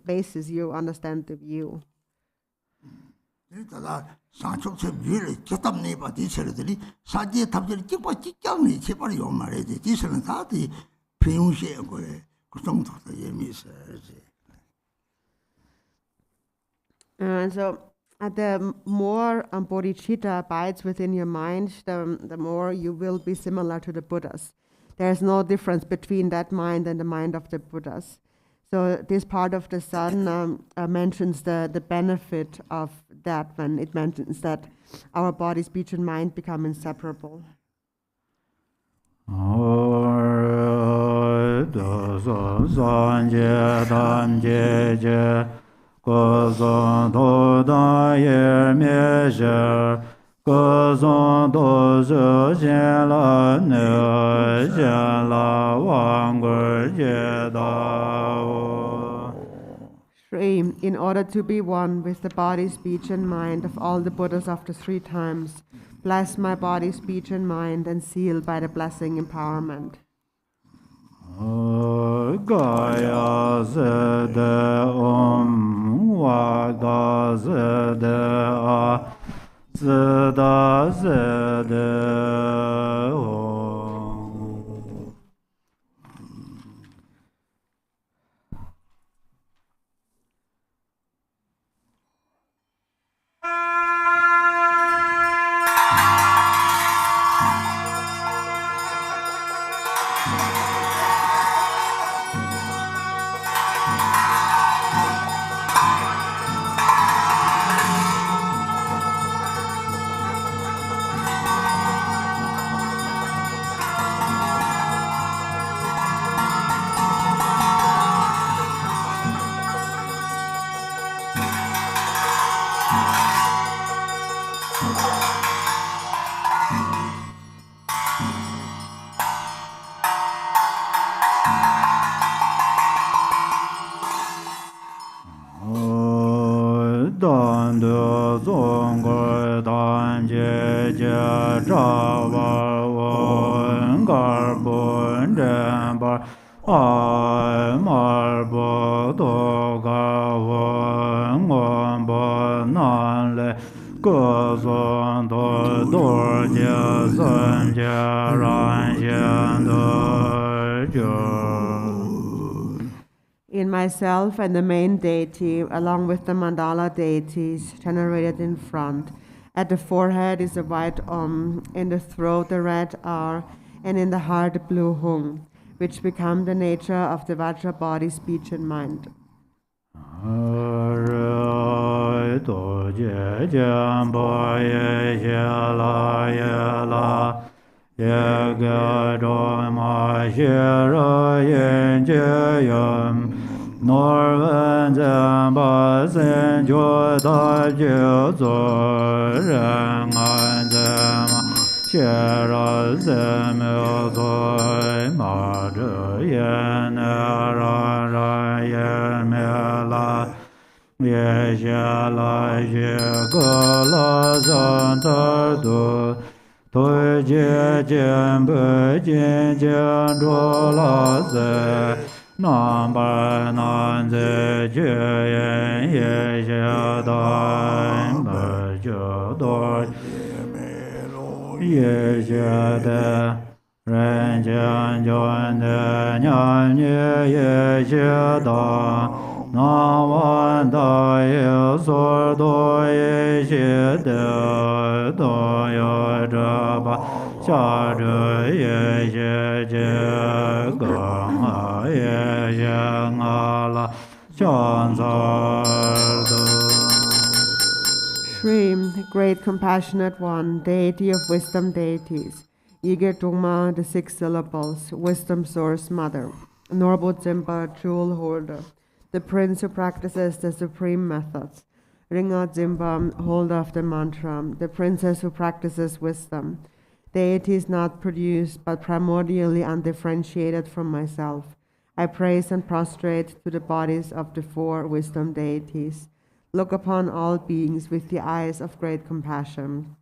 basis, you understand the view. And so the more bodhicitta abides within your mind, the more you will be similar to the Buddhas. There is no difference between that mind and the mind of the Buddhas. So this part of the sadhana mentions the benefit of that, when it mentions that our body, speech, and mind become inseparable. In order to be one with the body, speech, and mind of all the Buddhas of the 3 times, bless my body, speech, and mind, and seal by the blessing empowerment. Gaya zede wa ga zede a zeda zede o. dan de zong ge dan je je zha wa wen gar bun den bar ai mar bo do ga wen wan bo nan le ge zong do do jie zhen jie ran xian de zhe. In myself and the main deity, along with the mandala deities generated in front. At the forehead is a white in the throat the red R, and in the heart the blue Hung, which become the nature of the Vajra body, speech, and mind. Norwen Dzambala sen jo da je zo ren an zema xie ra zem yo zo ma zhe yen ra ra yen me la ye xie la ye ge la zan ta du tu jie jian bu jian jian zhuo la ze nan bar nan ze jue yen ye xie dan ba zhe do ye xie de ren jian juan de nian ye ye xie da na wan da ye so do ye xie de do ye zhe ba xia zhe ye xie jie gang a ye xian a la xian zar de. Shri, Great Compassionate One, Deity of Wisdom Deities, Yiger Dungma, the 6 syllables, Wisdom Source Mother, Norbu Dzimba, Jewel Holder, the Prince who practices the supreme methods, Ringa Dzimba, holder of the mantra, the Princess who practices wisdom, deities not produced but primordially undifferentiated from myself. I praise and prostrate to the bodies of the 4 wisdom deities. Look upon all beings with the eyes of great compassion.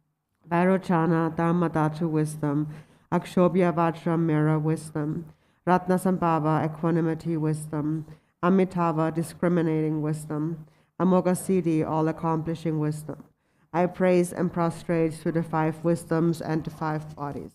Vairochana, Dharmadhatu wisdom, Akshobhya Vajra mirror wisdom, Ratnasambhava equanimity wisdom, Amitabha discriminating wisdom, Amoghasiddhi all accomplishing wisdom. I praise and prostrate to the 5 wisdoms and the 5 bodies.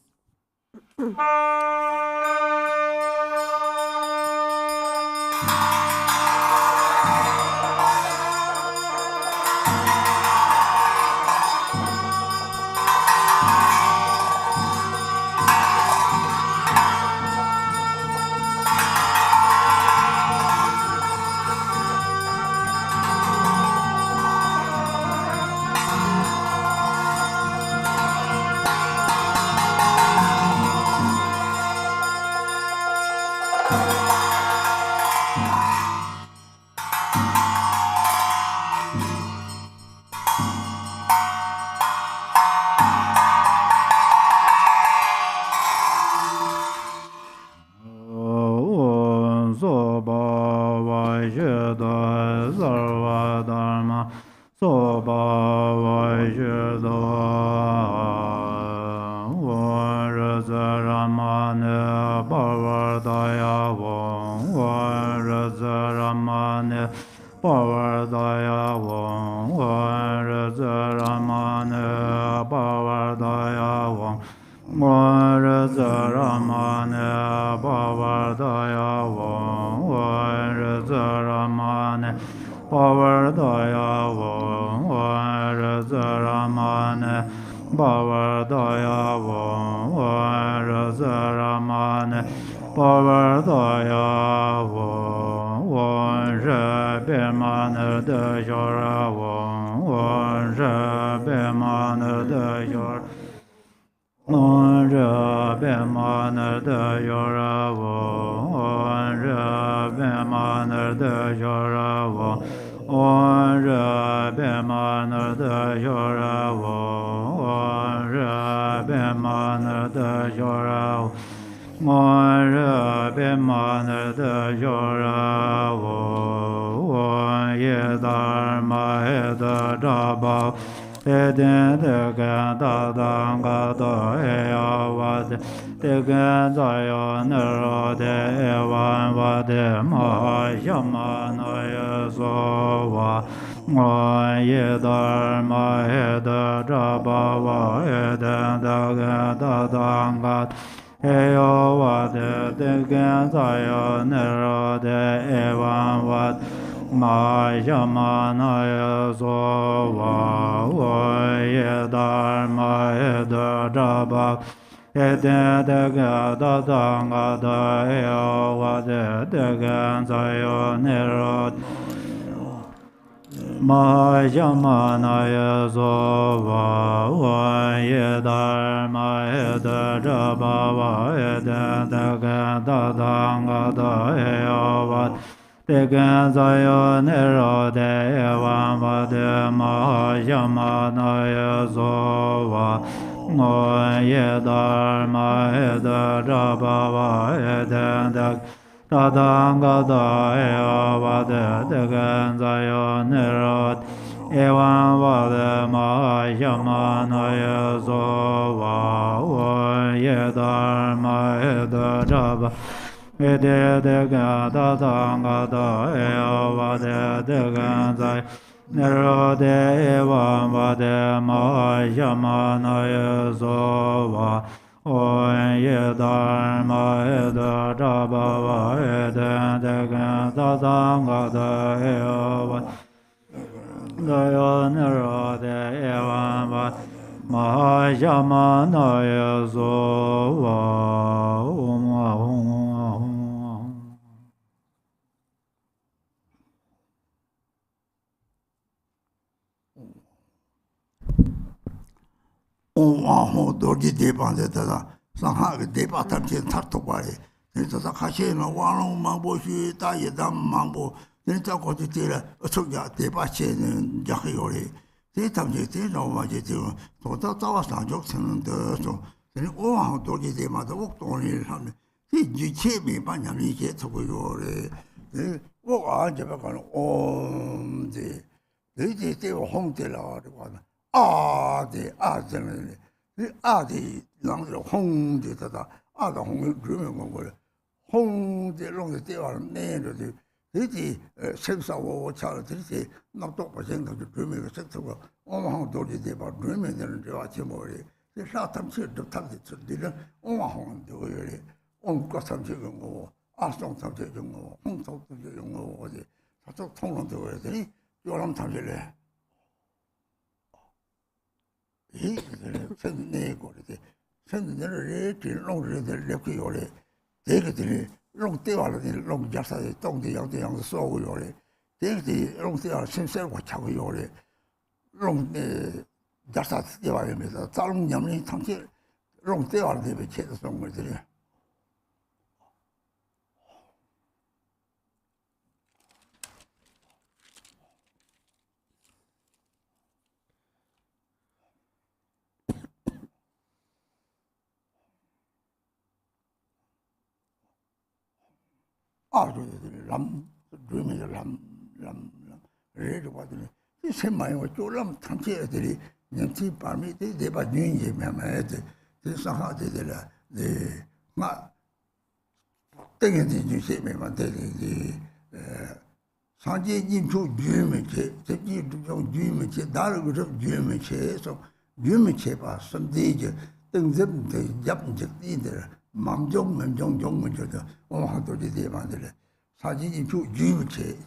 da da ba e de de ga da da ga da e ya wa de ga za yo ne ro de e wa de ma ya ma na ya so wa ma ye da ma he da da ba wa e de da ga da da ga e yo wa de ga za yo ne ro de e wa ma ya ma na ya so wa ye da ma he da da ba e de ga da da ga da e yo wa de ga za yo ne ro ma ya ma na ya so wa ye da ma he da ba wa e de ga da da ga da e yo wa de ga za yo ne ro de e wa de ma ya ma na ya so wa ma ye da ma he da ba wa e de da da ga da e wa de ga za yo ne ro e wa de ma ya ma na ya so wa ye da ma he da ba e de ga da ga da e wa de ga za ne ro de e wa de ma ya ma na ya so wa ye da ma e da ba wa e de ga da ga da e wa da yo ne ro de e wa ma ya ma na ya so wa 오 도지 대반데다 상하게 대바탐진 탑도바리 진짜 가시는 왕long 망보시 다예담 망보 진짜 고지들아 어쩌냐 대바치는 자기요리 대탐지 대노마지 지금 도다 자와서 적스는데 좀 오왕 도지 대마도 옥동을 하면 이 체비 반야미 이게 저거요래 오 안제가 온데 이제 대고 홍대라고 하나 아데 아데는 이 아데 랑들 홍대다다 아다 홍을 주면 거 홍대 롱의 대화를 내려도 이제 생사고 차르듯이 나도 버전도 주면 색소가 어마한 도리 대바 주면 되는 저 아침 머리 이 사탐치도 탑듯이 들은 어마한 도리 온거 삼치는 거 아송 삼치는 거 홍소도 되는 거 어디 저쪽 통론도 해야 되니 요람 탐질래 이 선내 거리데 선내를 길롱을 내려고 요래 되게들이 롱대와를 롱자사에 동대 양대 쏘고 요래 되게 롱대와 신세고 차고 요래 롱대 자사 대와에서 자롱냠이 당시 롱대와를 대비 체도 쏜 거들이 람 레르 받으니 이 세마이와 쪼람 탐치 애들이 년치 밤이 대바 뉴인지 매매데 대사하데라 네마 땡에지 주세매만 되지 상제 인초 주면체 저기 좀 주면체 나를 좀 주면체서 주면체 봐 선대지 등점데 잡적이들 망종면 종종문저도 어하도리 대만들 사진이 주주체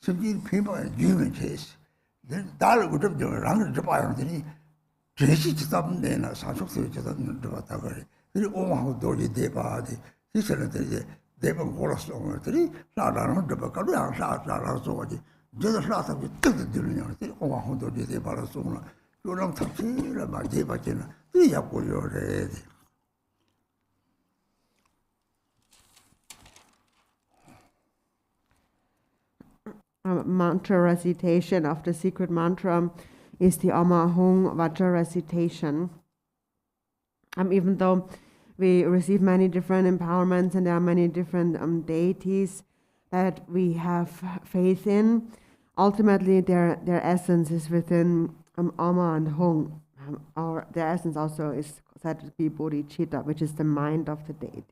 甚至 偏把 주면체 나를 좀 랑을 좀 봐야 되니 제시 지답내나 사족세 지답는 거 같다 그래. 이 어하도리 대바디 이슬한테 대번 걸었어. 그랬더니 나라는 좀 가려 사라서 어디 저도 사서 뜻을 들으냐. 어하도리 대바라서 요런 탑치를 막 대바지는 이 약고요래. Mantra recitation of the secret mantra is the Amahung Vajra recitation. Even though we receive many different empowerments and there are many different deities that we have faith in, ultimately their essence is within Ama and Hong, or their essence also is said to be bodhicitta, which is the mind of the deity.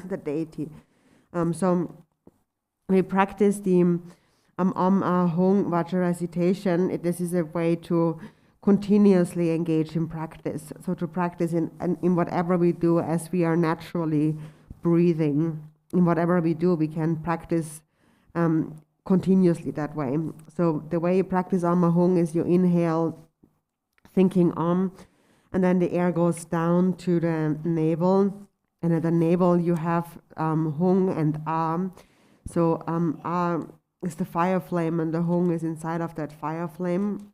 the deity. So we practice the Hong Vajra recitation. This is a way to continuously engage in practice. So to practice in whatever we do as we are naturally breathing. In whatever we do, we can practice continuously that way. So the way you practice Hong is you inhale thinking and then the air goes down to the navel, and at the navel you have Hong and So is the fire flame, and the Hong is inside of that fire flame.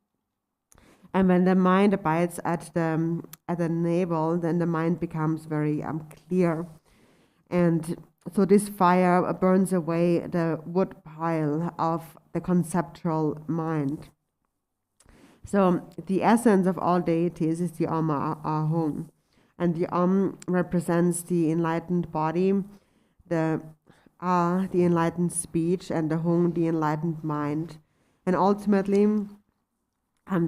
And when the mind abides at the navel, then the mind becomes very clear. And so this fire burns away the wood pile of the conceptual mind. So the essence of all deities is the Hong. And the represents the enlightened body, the enlightened speech, and the Hong, the enlightened mind. And ultimately,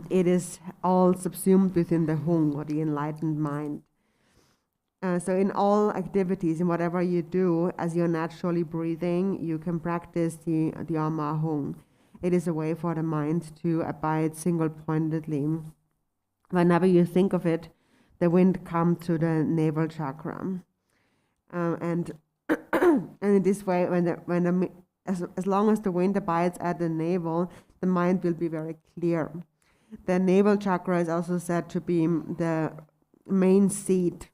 it is all subsumed within the Hong, or the enlightened mind. So in all activities, in whatever you do, as you're naturally breathing, you can practice the Hong. It is a way for the mind to abide single-pointedly. Whenever you think of it, the wind comes to the navel chakra. And in this way, as long as the wind abides at the navel, the mind will be very clear. The navel chakra is also said to be the main seat,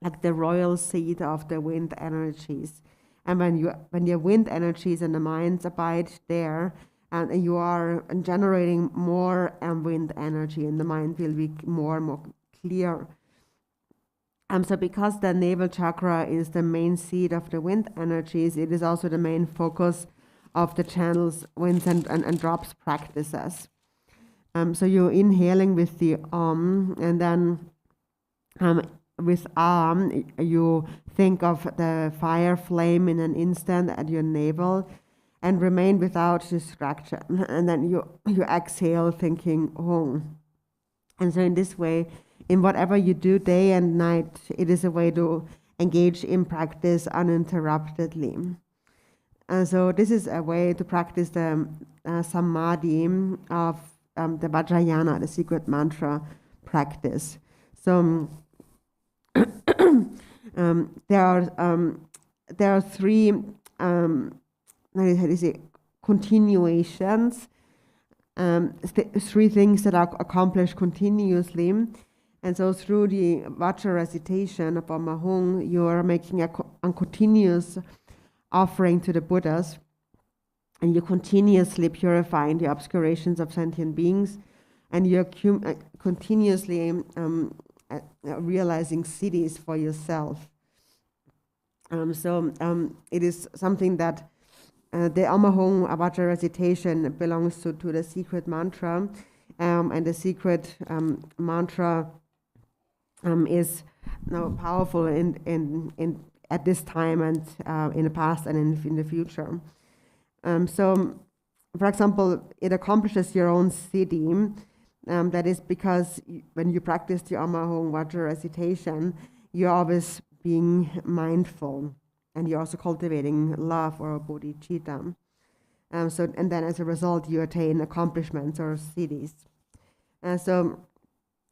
like the royal seat of the wind energies. And when your wind energies and the minds abide there, and you are generating more wind energy, and the mind will be more and more clear. So because the navel chakra is the main seat of the wind energies, it is also the main focus of the channels, winds and drops practices. So you're inhaling with the and then with you think of the fire flame in an instant at your navel and remain without distraction. And then you exhale thinking Hong. And so in this way, in whatever you do day and night, it is a way to engage in practice uninterruptedly. And so this is a way to practice the samadhi of the Vajrayana, the secret mantra practice. So there are three continuations, three things that are accomplished continuously. And so through the Vajra recitation of Hong, you are making a continuous offering to the Buddhas, and you're continuously purifying the obscurations of sentient beings, and you're continuously realizing siddhis for yourself. So it is something that the Hong Vajra recitation belongs to the secret mantra, and the secret mantra is now powerful in at this time and in the past and in the future. So, for example, it accomplishes your own siddhi. That is because when you practice the Hong Vajra recitation, you're always being mindful, and you're also cultivating love or bodhicitta. And then as a result, you attain accomplishments or siddhis. So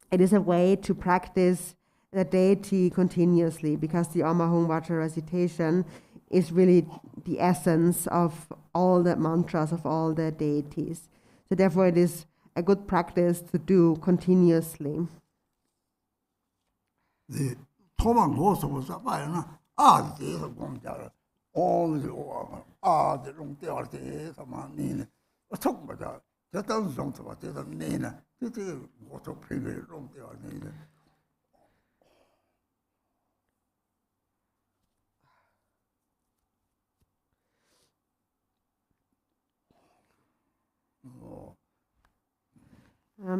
it is a way to practice the deity continuously, because the Hong Vajra recitation is really the essence of all the mantras of all the deities. So therefore it is a good practice to do continuously. The Thomas also was a fire, the Gomjar, all the long day, some Tsok, but that doesn't what they don't mean. It is what a pretty long day.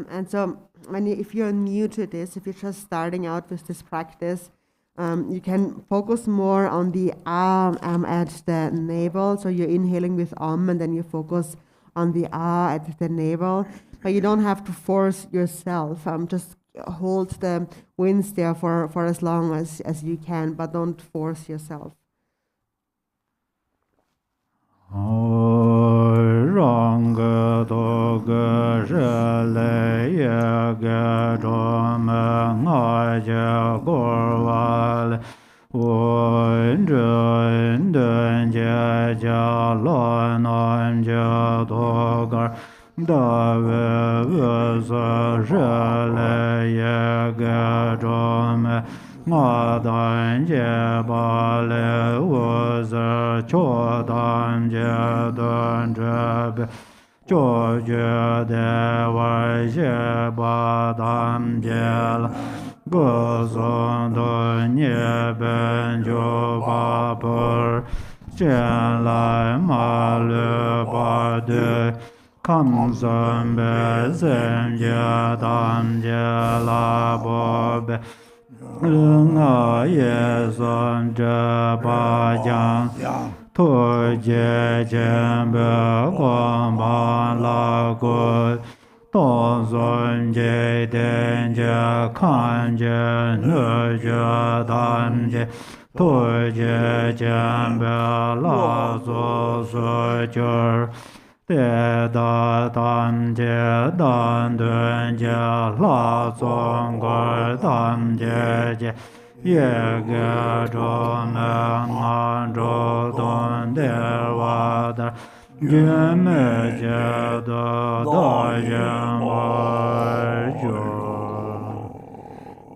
And so if you're new to this, if you're just starting out with this practice, you can focus more on the at the navel. So you're inhaling with and then you focus on the at the navel, but you don't have to force yourself. Just hold the winds there for as long as you can, but don't force yourself.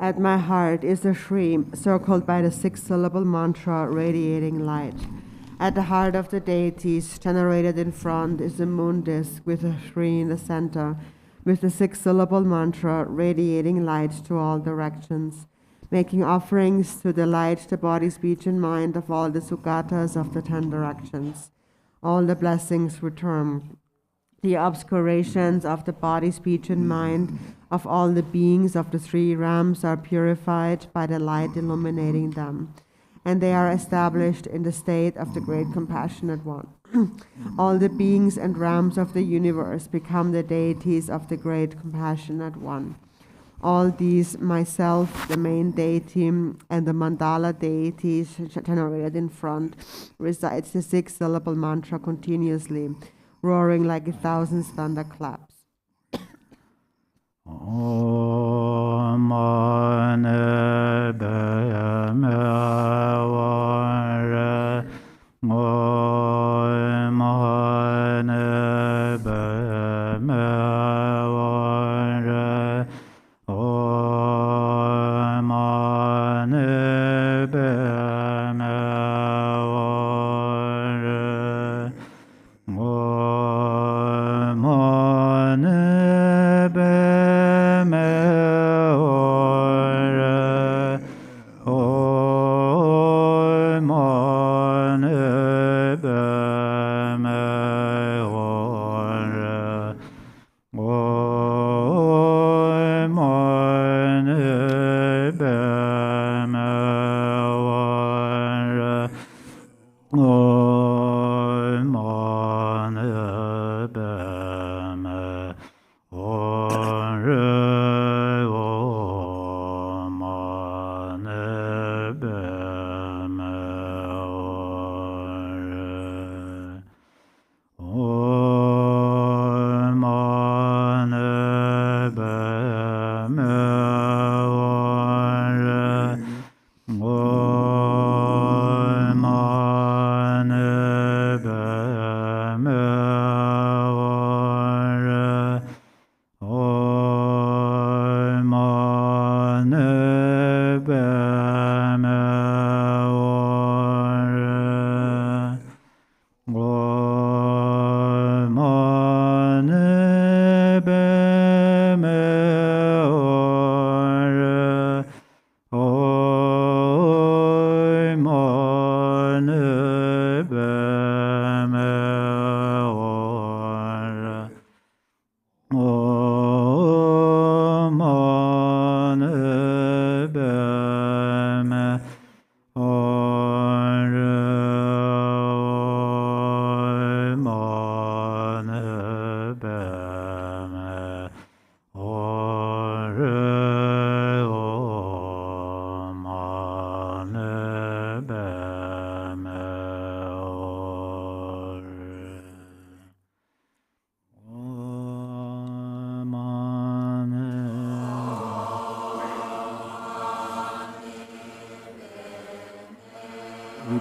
At my heart is a Shri, circled by the six-syllable mantra, radiating light. At the heart of the deities, generated in front, is a moon disk with a Shri in the center, with the six-syllable mantra, radiating light to all directions, making offerings to the light, the body, speech, and mind of all the Sugatas of the 10 directions. All the blessings return. The obscurations of the body, speech, and mind of all the beings of the 3 realms are purified by the light illuminating them, and they are established in the state of the Great Compassionate One. All the beings and realms of the universe become the deities of the Great Compassionate One. All these, myself, the main deity, and the mandala deities generated in front, recites the 6-syllable mantra continuously, roaring like 1,000 thunderclaps.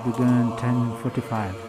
begin 10:45.